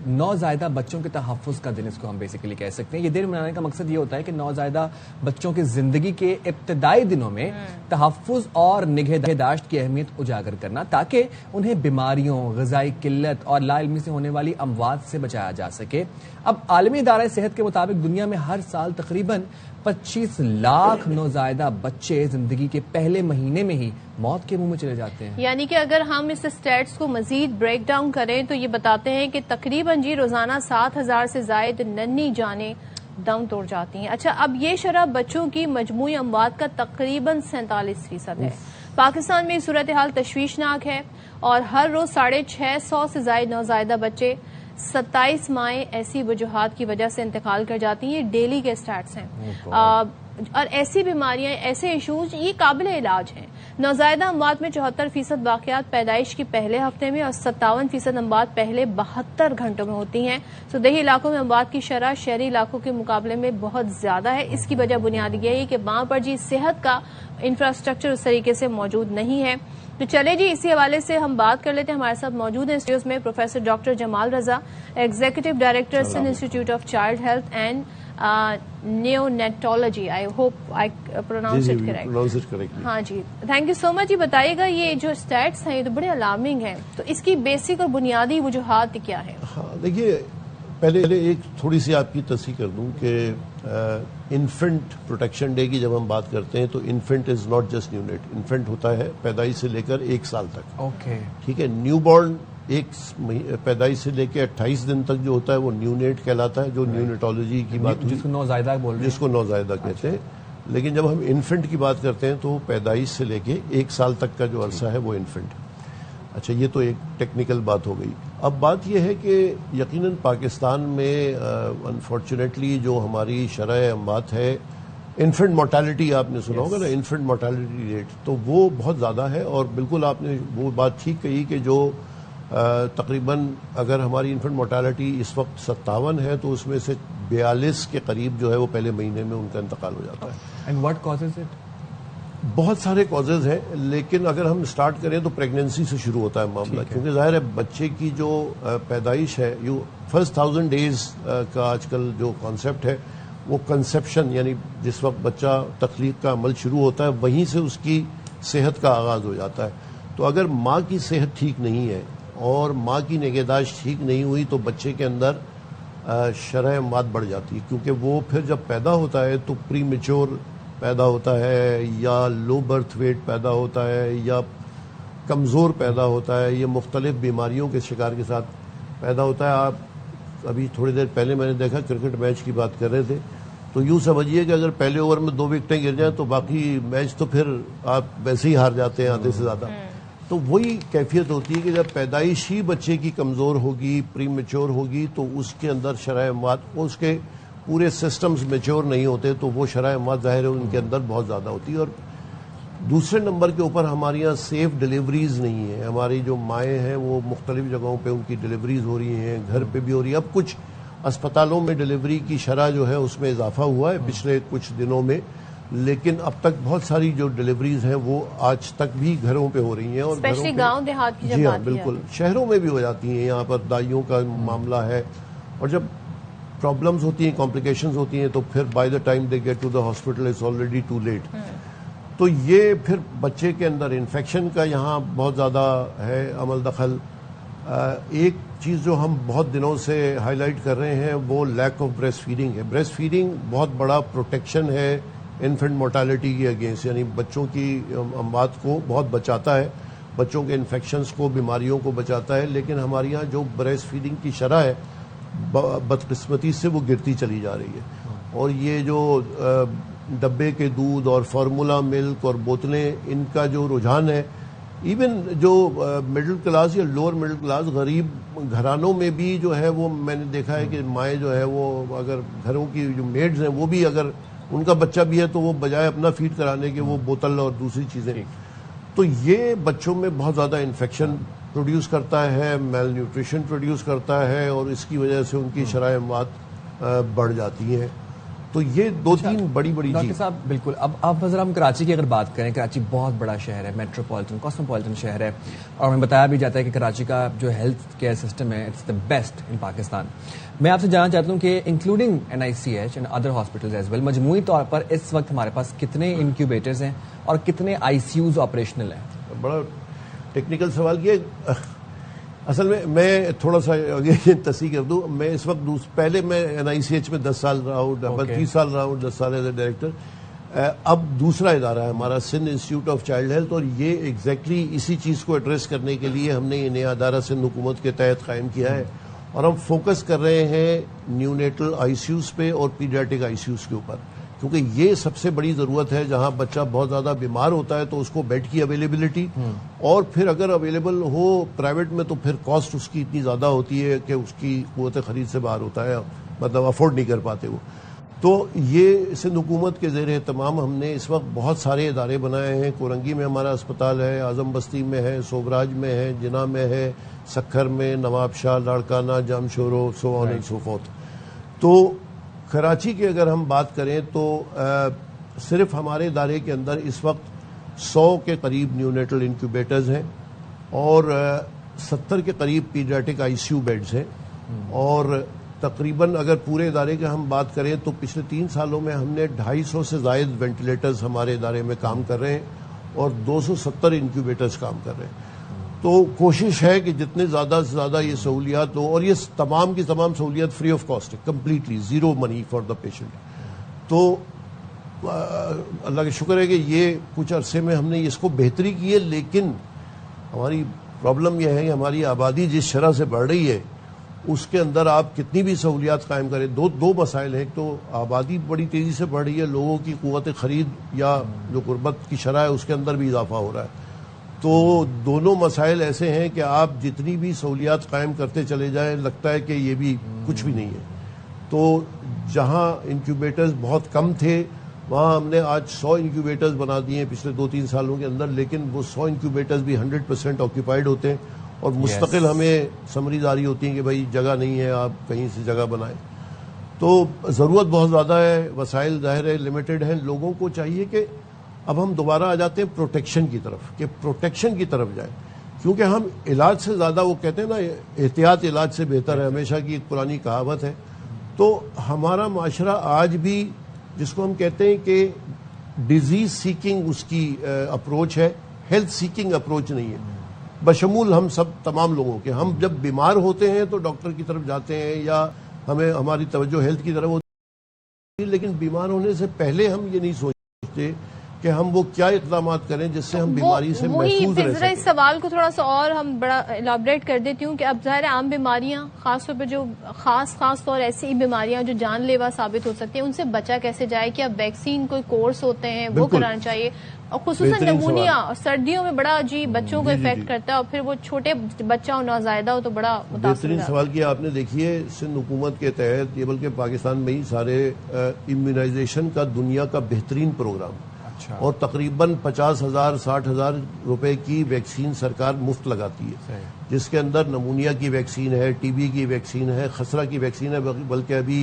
نوزائیدہ بچوں کے تحفظ کا دن اس کو ہم بیسیکلی کہہ سکتے ہیں. یہ دن منانے کا مقصد یہ ہوتا ہے کہ نوزائیدہ بچوں کی زندگی کے ابتدائی دنوں میں تحفظ اور نگہداشت کی اہمیت اجاگر کرنا, تاکہ انہیں بیماریوں, غذائی قلت اور لا علمی سے ہونے والی اموات سے بچایا جا سکے. اب عالمی ادارہ صحت کے مطابق دنیا میں ہر سال تقریباً 25 لاکھ نوزائیدہ بچے زندگی کے پہلے مہینے میں ہی موت کے منہ میں چلے جاتے ہیں. یعنی کہ اگر ہم اس اسٹیٹس کو مزید بریک ڈاؤن کریں تو یہ بتاتے ہیں کہ تقریباً جی روزانہ 7,000 سے زائد ننھی جانیں دم توڑ جاتی ہیں. اچھا, اب یہ شرح بچوں کی مجموعی اموات کا تقریباً 47% ہے. پاکستان میں صورتحال تشویشناک ہے اور ہر روز 650 سے زائد نوزائیدہ بچے 27 مائیں ایسی وجوہات کی وجہ سے انتقال کر جاتی ہیں. یہ ڈیلی کے اسٹیٹس ہیں. اور ایسی بیماریاں, ایسے ایشوز یہ قابل علاج ہیں. نوزائیدہ اموات میں 74% واقعات پیدائش کے پہلے ہفتے میں اور 57% اموات پہلے 72 گھنٹوں میں ہوتی ہیں. تو دیہی علاقوں میں اموات کی شرح شہری علاقوں کے مقابلے میں بہت زیادہ ہے. اس کی وجہ بنیادی یہ ہے کہ وہاں پر جی صحت کا انفراسٹرکچر اس طریقے سے موجود نہیں ہے. تو چلے جی اسی حوالے سے ہم بات کر لیتے ہیں. ہمارے ساتھ موجود ہیں اسٹوڈیوز میں professor doctor Jamal Raza, executive director Sindh institute of child health and neonatology. I hope I pronounce it correct. ہاں جی, تھینک یو سو مچ. بتائیے گا یہ جو اسٹیٹس ہیں یہ تو بڑے الارمنگ ہیں, تو اس کی بیسک اور بنیادی وجوہات کیا ہیں؟ ہاں دیکھیے, پہلے ایک تھوڑی سی آپ کی تصحیح کر دوں کہ انفینٹ پروٹیکشن ڈے کی جب ہم بات کرتے ہیں تو infant is not just neonate. Infant ہوتا ہے پیدائش سے لے کر 1 سال تک. اوکے, ٹھیک ہے. نیو بورن پیدائش سے لے کے 28 دن تک جو ہوتا ہے وہ نیونیٹ کہلاتا ہے, جو نیونیٹولوجی کی بات ہوئی, جس کو نوزائیدہ بول رہے ہیں, جس کو نوزائیدہ کہتے ہیں. لیکن جب ہم انفینٹ کی بات کرتے ہیں تو پیدائش سے لے کے 1 سال تک کا جو عرصہ ہے وہ انفینٹ. اچھا, یہ تو ایک ٹیکنیکل بات ہو گئی. اب بات یہ ہے کہ یقیناً پاکستان میں انفارچونیٹلی جو ہماری شرح اموات ہے, انفینٹ مورٹیلٹی آپ نے سنا ہوگا نا, انفینٹ مورٹیلٹی ریٹ, تو وہ بہت زیادہ ہے. اور بالکل آپ نے وہ بات ٹھیک کہی کہ جو تقریباً اگر ہماری انفینٹ مورٹیلٹی اس وقت 57 ہے تو اس میں سے 42 کے قریب جو ہے وہ پہلے مہینے میں ان کا انتقال ہو جاتا ہے. And what causes it? بہت سارے کازز ہیں, لیکن اگر ہم اسٹارٹ کریں تو پریگنینسی سے شروع ہوتا ہے معاملہ, کیونکہ ظاہر ہے بچے کی جو پیدائش ہے, فرسٹ 1000 ڈیز کا آج کل جو کانسیپٹ ہے وہ کنسیپشن, یعنی جس وقت بچہ تخلیق کا عمل شروع ہوتا ہے وہیں سے اس کی صحت کا آغاز ہو جاتا ہے. تو اگر ماں کی صحت ٹھیک نہیں ہے اور ماں کی نگہداشت ٹھیک نہیں ہوئی تو بچے کے اندر شرح اموات بڑھ جاتی ہے, کیونکہ وہ پھر جب پیدا ہوتا ہے تو پری میچور پیدا ہوتا ہے, یا لو برتھ ویٹ پیدا ہوتا ہے, یا کمزور پیدا ہوتا ہے, یہ مختلف بیماریوں کے شکار کے ساتھ پیدا ہوتا ہے. آپ ابھی تھوڑی دیر پہلے میں نے دیکھا کرکٹ میچ کی بات کر رہے تھے, تو یوں سمجھیے کہ اگر پہلے اوور میں 2 وکٹیں گر جائیں تو باقی میچ تو پھر آپ ویسے ہی ہار جاتے ہیں آدھے سے زیادہ. تو وہی کیفیت ہوتی ہے کہ جب پیدائش ہی بچے کی کمزور ہوگی, پری میچور ہوگی, تو اس کے اندر شرح اموات, اس کے پورے سسٹمز میچور نہیں ہوتے تو وہ شرح اموات ظاہر ہے ان کے اندر بہت زیادہ ہوتی ہے. اور دوسرے نمبر کے اوپر ہمارے یہاں سیف ڈیلیوریز نہیں ہیں. ہماری جو مائیں ہیں وہ مختلف جگہوں پہ ان کی ڈیلیوریز ہو رہی ہیں, گھر پہ بھی ہو رہی ہے. اب کچھ اسپتالوں میں ڈیلیوری کی شرح جو ہے اس میں اضافہ ہوا ہے پچھلے کچھ دنوں میں, لیکن اب تک بہت ساری جو ڈیلیوریز ہیں وہ آج تک بھی گھروں پہ ہو رہی ہیں. اور گاؤں دیہات کی جی ہاں بالکل, شہروں میں بھی ہو جاتی ہیں. یہاں پر دائیوں کا معاملہ ہے, اور جب پرابلمز ہوتی ہیں, کمپلیکیشنز ہوتی ہیں, تو پھر by the time they get to the hospital it's already too late. تو یہ پھر بچے کے اندر انفیکشن کا یہاں بہت زیادہ ہے عمل دخل. ایک چیز جو ہم بہت دنوں سے ہائی لائٹ کر رہے ہیں وہ لیک آف بریسٹ فیڈنگ ہے. بریسٹ فیڈنگ بہت بڑا پروٹیکشن ہے انفینٹ مورٹیلٹی کے اگینسٹ, یعنی بچوں کی اموات کو بہت بچاتا ہے, بچوں کے انفیکشنز کو, بیماریوں کو بچاتا ہے. لیکن ہمارے یہاں جو بریسٹ فیڈنگ کی شرح ہے بدقسمتی سے وہ گرتی چلی جا رہی ہے. اور یہ جو ڈبے کے دودھ اور فارمولا ملک اور بوتلیں, ان کا جو رجحان ہے, ایون جو مڈل کلاس یا لوور مڈل کلاس غریب گھرانوں میں بھی جو ہے وہ میں نے دیکھا ہے کہ مائیں جو ہے وہ اگر گھروں کی جو میڈز ہیں وہ بھی اگر ان کا بچہ بھی ہے تو وہ بجائے اپنا فیڈ کرانے کے وہ بوتل اور دوسری چیزیں. تو یہ بچوں میں بہت زیادہ انفیکشن پروڈیوس کرتا ہے، میل نیوٹریشن پروڈیوس کرتا ہے، اور اس کی وجہ سے ان کی شرح اموات بڑھ جاتی ہیں. تو یہ دو تین بڑی ڈاکٹر صاحب بالکل. اب ذرا ہم کراچی کی اگر بات کریں، کراچی بہت بڑا شہر ہے، میٹروپولیٹن کاسموپولیٹن شہر ہے، اور ہمیں بتایا بھی جاتا ہے کہ کراچی کا جو ہیلتھ کیئر سسٹم ہے it's the best in Pakistan. میں آپ سے جاننا چاہتا ہوں کہ including NICH and other hospitals as well, مجموعی طور پر اس وقت ہمارے پاس کتنے انکیوبیٹرز ہیں اور کتنے ICUs آپریشنل ہیں؟ بڑا ٹیکنیکل سوال کیا. اصل میں تھوڑا سا آگے تصحیح کر دوں. میں اس وقت پہلے میں NICH میں 10 سال رہا ہوں، 30 سال رہا ہوں، 10 سال ایز اے ڈائریکٹر. اب دوسرا ادارہ ہے ہمارا، Sindh institute of child health, اور یہ ایگزیکٹلی اسی چیز کو ایڈریس کرنے کے لیے ہم نے یہ نیا ادارہ سندھ حکومت کے تحت قائم کیا ہے. اور ہم فوکس کر رہے ہیں نیونیٹل ICUs پہ اور پیڈیاٹرک ICUs کے اوپر، کیونکہ یہ سب سے بڑی ضرورت ہے. جہاں بچہ بہت زیادہ بیمار ہوتا ہے تو اس کو بیڈ کی اویلیبلٹی، اور پھر اگر اویلیبل ہو پرائیویٹ میں تو پھر کاسٹ اس کی اتنی زیادہ ہوتی ہے کہ اس کی قوت خرید سے باہر ہوتا ہے، مطلب افورڈ نہیں کر پاتے وہ. تو یہ سندھ حکومت کے زیر اہتمام ہم نے اس وقت بہت سارے ادارے بنائے ہیں. کورنگی میں ہمارا اسپتال ہے، اعظم بستی میں ہے، سوبراج میں ہے، جناح میں ہے، سکھر میں، نواب شاہ، لاڑکانہ، جامشورو، سو آن اینڈ سو فورتھ. تو کراچی کی اگر ہم بات کریں تو صرف ہمارے ادارے کے اندر اس وقت 100 کے قریب نیونیٹل انکیوبیٹرز ہیں، اور 70 کے قریب پیڈیاٹرک ICU بیڈز ہیں. اور تقریباً اگر پورے ادارے کی ہم بات کریں تو پچھلے 3 سالوں میں ہم نے 250 سے زائد وینٹیلیٹرز ہمارے ادارے میں کام کر رہے ہیں، اور 270 انکیوبیٹرز کام کر رہے ہیں. تو کوشش ہے کہ جتنے زیادہ سے زیادہ یہ سہولیات ہو، اور یہ تمام کی تمام سہولیات فری آف کاسٹ ہے، completely zero money for the patient. تو اللہ کا شکر ہے کہ یہ کچھ عرصے میں ہم نے اس کو بہتری کی ہے. لیکن ہماری پرابلم یہ ہے کہ ہماری آبادی جس شرح سے بڑھ رہی ہے اس کے اندر آپ کتنی بھی سہولیات قائم کریں، دو مسائل ہیں. ایک تو آبادی بڑی تیزی سے بڑھ رہی ہے، لوگوں کی قوت خرید یا جو غربت کی شرح ہے اس کے اندر بھی اضافہ ہو رہا ہے. تو دونوں مسائل ایسے ہیں کہ آپ جتنی بھی سہولیات قائم کرتے چلے جائیں لگتا ہے کہ یہ بھی کچھ بھی نہیں ہے. تو جہاں انکیوبیٹرز بہت کم تھے وہاں ہم نے آج 100 انکیوبیٹرز بنا دیے ہیں پچھلے 2-3 سالوں کے اندر. لیکن وہ 100 انکیوبیٹرز بھی 100% آکیوپائڈ ہوتے ہیں، اور مستقل ہمیں سمری جاری ہوتی ہیں کہ بھائی جگہ نہیں ہے، آپ کہیں سے جگہ بنائیں. تو ضرورت بہت زیادہ ہے، وسائل ظاہر ہے لمیٹڈ ہیں. لوگوں کو چاہیے کہ اب ہم دوبارہ آ جاتے ہیں پروٹیکشن کی طرف، کہ پروٹیکشن کی طرف جائیں. کیونکہ ہم علاج سے زیادہ، وہ کہتے ہیں نا احتیاط علاج سے بہتر ہے، ہمیشہ کی ایک پرانی کہاوت ہے. تو ہمارا معاشرہ آج بھی جس کو ہم کہتے ہیں کہ ڈیزیز سیکنگ اس کی اپروچ ہے، ہیلتھ سیکنگ اپروچ نہیں ہے. بشمول ہم سب تمام لوگوں کے، ہم جب بیمار ہوتے ہیں تو ڈاکٹر کی طرف جاتے ہیں یا ہماری توجہ ہیلتھ کی طرف ہوتی ہے، لیکن بیمار ہونے سے پہلے ہم یہ نہیں سوچتے کہ ہم وہ کیا اقدامات کریں جس سے ہم بیماری سے محفوظ رہ سکیں. اس سوال کو تھوڑا سا اور ہم بڑا الیبوریٹ کر دیتی ہوں کہ اب ظاہر عام بیماریاں، خاص طور پہ جو خاص طور ایسی بیماریاں جو جان لیوا ثابت ہو سکتی ہیں، ان سے بچا کیسے جائے؟ کیا ویکسین کوئی کورس ہوتے ہیں وہ کرانا چاہیے؟ اور خصوصاً نمونیا اور سردیوں میں بڑا عجیب بچوں کو افیکٹ کرتا ہے، اور پھر وہ چھوٹے بچہ ہو نوزائیدہ ہو تو بڑا متاثر. بہترین سوال کیا آپ نے. دیکھیے سندھ حکومت کے تحت، یہ بلکہ پاکستان میں ہی سارے امیونائزیشن کا دنیا کا بہترین پروگرام، اور تقریباً 50,000 60,000 روپے کی ویکسین سرکار مفت لگاتی ہے، جس کے اندر نمونیا کی ویکسین ہے، TB کی ویکسین ہے، خسرہ کی ویکسین ہے، بلکہ ابھی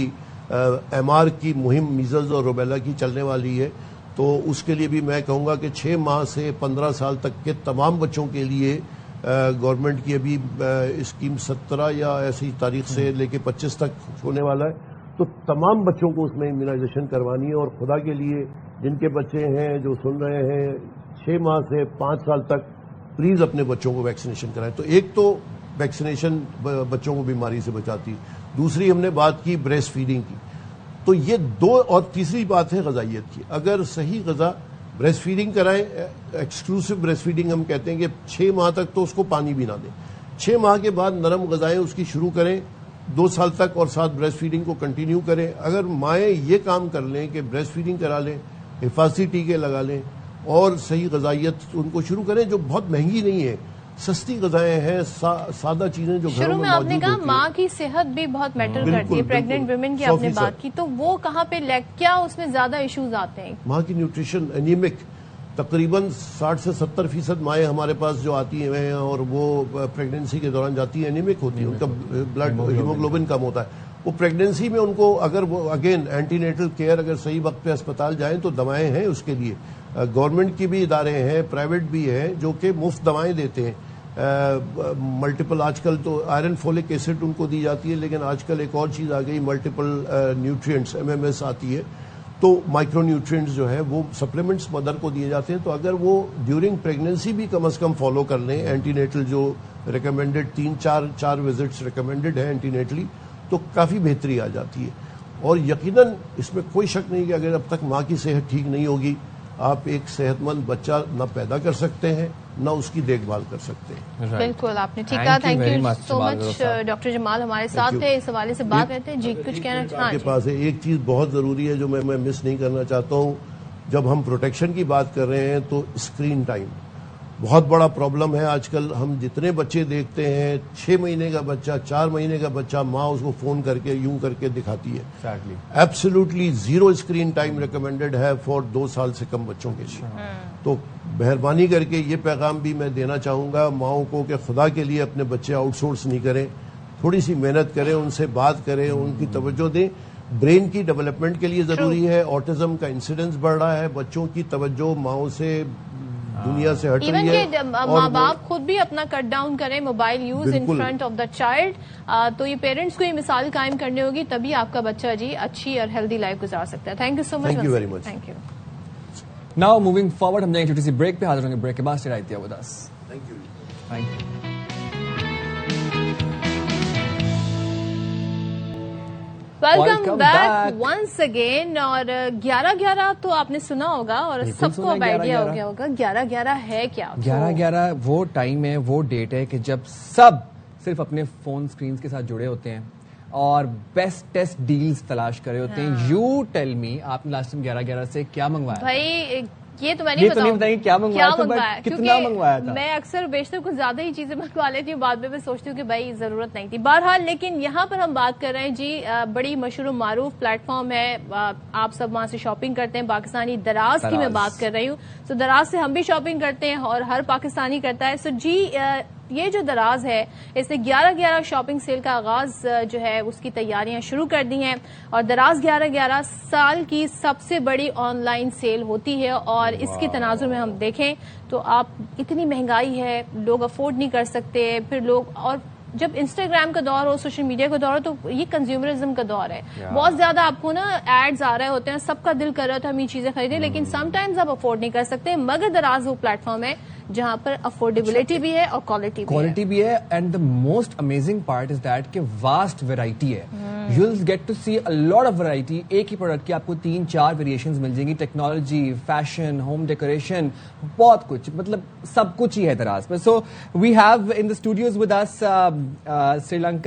MR کی مہم میزلز اور روبیلا کی چلنے والی ہے. تو اس کے لیے بھی میں کہوں گا کہ 6 ماہ سے 15 سال تک کے تمام بچوں کے لیے گورنمنٹ کی ابھی اسکیم 17 یا ایسی تاریخ سے لے کے 25 تک ہونے والا ہے. تو تمام بچوں کو اس میں امیونائزیشن کروانی ہے. اور خدا کے لیے جن کے بچے ہیں جو سن رہے ہیں 6 ماہ سے 5 سال تک پلیز اپنے بچوں کو ویکسینیشن کرائیں. تو ایک تو ویکسینیشن بچوں کو بیماری سے بچاتی. دوسری ہم نے بات کی بریسٹ فیڈنگ کی. تو یہ 2، اور تیسری بات ہے غذائیت کی. اگر صحیح غذا بریسٹ فیڈنگ کرائیں، ایکسکلوسیو بریسٹ فیڈنگ ہم کہتے ہیں کہ 6 ماہ تک تو اس کو پانی بھی نہ دیں. 6 ماہ کے بعد نرم غذائیں اس کی شروع کریں 2 سال تک، اور ساتھ بریسٹ فیڈنگ کو کنٹینیو کریں. اگر مائیں یہ کام کر لیں کہ بریسٹ فیڈنگ کرا لیں، حفاظتی ٹیکے لگا لیں، اور صحیح غذائیت ان کو شروع کریں، جو بہت مہنگی نہیں ہے، سستی غذائیں ہیں، سادہ چیزیں جو گھروں میں آپ نے کہا ماں کی صحت بھی بہت میٹر کرتی ہے، پریگننٹ ویمن کی آپ نے بات کی، تو وہ کہاں پہ کیا اس میں زیادہ ایشوز آتے ہیں؟ ماں کی نیوٹریشن، انیمک تقریباً 60 سے 70% مائیں ہمارے پاس جو آتی ہیں اور وہ پریگننسی کے دوران جاتی ہیں انیمک ہوتی ہیں, ان کا بلڈ ہیموگلوبن کم ہوتا ہے. وہ پریگننسی میں ان کو اگر وہ اگین اینٹی نیٹل کیئر اگر صحیح وقت پہ اسپتال جائیں تو دوائیں ہیں اس کے لیے. گورنمنٹ کی بھی ادارے ہیں, پرائیویٹ بھی ہیں جو کہ مفت دوائیں دیتے ہیں. ملٹیپل آج کل تو آئرن فولک ایسڈ ان کو دی جاتی ہے, لیکن آج کل ایک اور چیز آ گئی ملٹیپل نیوٹرینٹس MMS آتی ہے, تو مائکرو نیوٹرینٹس جو ہے وہ سپلیمنٹس مدر کو دیے جاتے ہیں. تو اگر وہ ڈیورنگ پریگننسی بھی کم از کم فالو کر لیں اینٹی نیٹل جو ریکمینڈڈ 3-4 وزٹس ریکمینڈڈ ہیں اینٹی نیٹلی, تو کافی بہتری آ جاتی ہے. اور یقیناً اس میں کوئی شک نہیں کہ اگر اب تک ماں کی صحت ٹھیک نہیں ہوگی آپ ایک صحت مند بچہ نہ پیدا کر سکتے ہیں نہ اس کی دیکھ بھال کر سکتے ہیں. بالکل آپ نے ٹھیک کہا. Thank you so much doctor Jamal ہمارے ساتھ تھے, اس حوالے سے بات کرتے ہیں. جی کچھ کہنا چاہتے ہیں؟ آپ کے پاس ایک چیز بہت ضروری ہے جو میں مس نہیں کرنا چاہتا ہوں. جب ہم پروٹیکشن کی بات کر رہے ہیں تو اسکرین ٹائم بہت بڑا پرابلم ہے. آج کل ہم جتنے بچے دیکھتے ہیں 6 مہینے کا بچہ 4 مہینے کا بچہ ماں اس کو فون کر کے یوں کر کے دکھاتی ہے. ایبسولوٹلی 0 اسکرین ٹائم ریکمینڈڈ ہے فار 2 سال سے کم بچوں کے لیے. تو مہربانی کر کے یہ پیغام بھی میں دینا چاہوں گا ماؤں کو کہ خدا کے لیے اپنے بچے آؤٹ سورس نہیں کریں, تھوڑی سی محنت کریں, ان سے بات کریں, ان کی توجہ دیں. برین کی ڈیولپمنٹ کے لیے ضروری ہے. آٹزم کا انسیڈنس بڑھ رہا ہے, بچوں کی توجہ ماؤں سے دنیا سے ہٹ رہی ہے. ایون کہ ماں باپ خود بھی اپنا کٹ ڈاؤن کریں mobile use in front of the child, تو یہ پیرنٹس کو یہ مثال قائم کرنی ہوگی, تبھی آپ کا بچہ جی اچھی اور ہیلدی لائف گزار سکتا ہے. Thank you so much. Thank you very much. Thank you. Now moving forward ہم جائیں گے چھوٹی سی بریک پہ, حاضر ہوں گے بریک کے بعد. Stay right with us. Thank you. Thank you. Welcome back once again. اور 11/11 تو آپ نے سنا ہوگا اور سب کو اب آئیڈیا ہو گیا ہوگا 11/11 ہے کیا. 11/11 وہ ٹائم ہے, وہ ڈیٹ ہے کہ جب سب صرف اپنے فون اسکرینس کے ساتھ جڑے ہوتے ہیں اور بیسٹسٹ ڈیلز تلاش کر رہے ہوتے ہیں. یو ٹیل می آپ نے لاسٹ ٹائم 11/11 سے کیا منگوایا؟ بھائی یہ تو میں نہیں بتاؤں کیا منگوایا, کتنا منگوایا تھا. میں اکثر بیشتر کچھ زیادہ ہی چیزیں منگوا لیتی ہوں, بعد میں سوچتی ہوں کہ بھائی ضرورت نہیں تھی. بہرحال لیکن یہاں پر ہم بات کر رہے ہیں جی, بڑی مشہور و معروف پلیٹ فارم ہے, آپ سب وہاں سے شاپنگ کرتے ہیں. پاکستانی دراز کی میں بات کر رہی ہوں. سو دراز سے ہم بھی شاپنگ کرتے ہیں اور ہر پاکستانی کرتا ہے. سو جی یہ جو دراز ہے اس نے 11/11 شاپنگ سیل کا آغاز جو ہے اس کی تیاریاں شروع کر دی ہیں. اور دراز 11/11 سال کی سب سے بڑی آن لائن سیل ہوتی ہے. اور اس کے تناظر میں ہم دیکھیں تو آپ اتنی مہنگائی ہے, لوگ افورڈ نہیں کر سکتے. پھر لوگ, اور جب انسٹاگرام کا دور ہو, سوشل میڈیا کا دور ہو, تو یہ کنزیومرزم کا دور ہے. بہت زیادہ آپ کو نا ایڈز آ رہے ہوتے ہیں, سب کا دل کر رہا ہوتا ہے ہم یہ چیزیں خریدیں, لیکن سم ٹائمز آپ افورڈ نہیں کر سکتے. مگر دراز وہ پلیٹ فارم ہے جہاں پر افورڈیبلٹی بھی ہے اور کوالٹی بھی ہے. And the most amazing part is that کہ واسٹ ویرائٹی ہے. You will get to see a lot of variety. ایک ہی پروڈکٹ کی آپ کو 3-4 ویریشنز مل جائیں گی. ٹیکنالوجی, فیشن, ہوم ڈیکوریشن, بہت کچھ, مطلب سب کچھ ہی ہے دراز پہ. So we have in the studios with us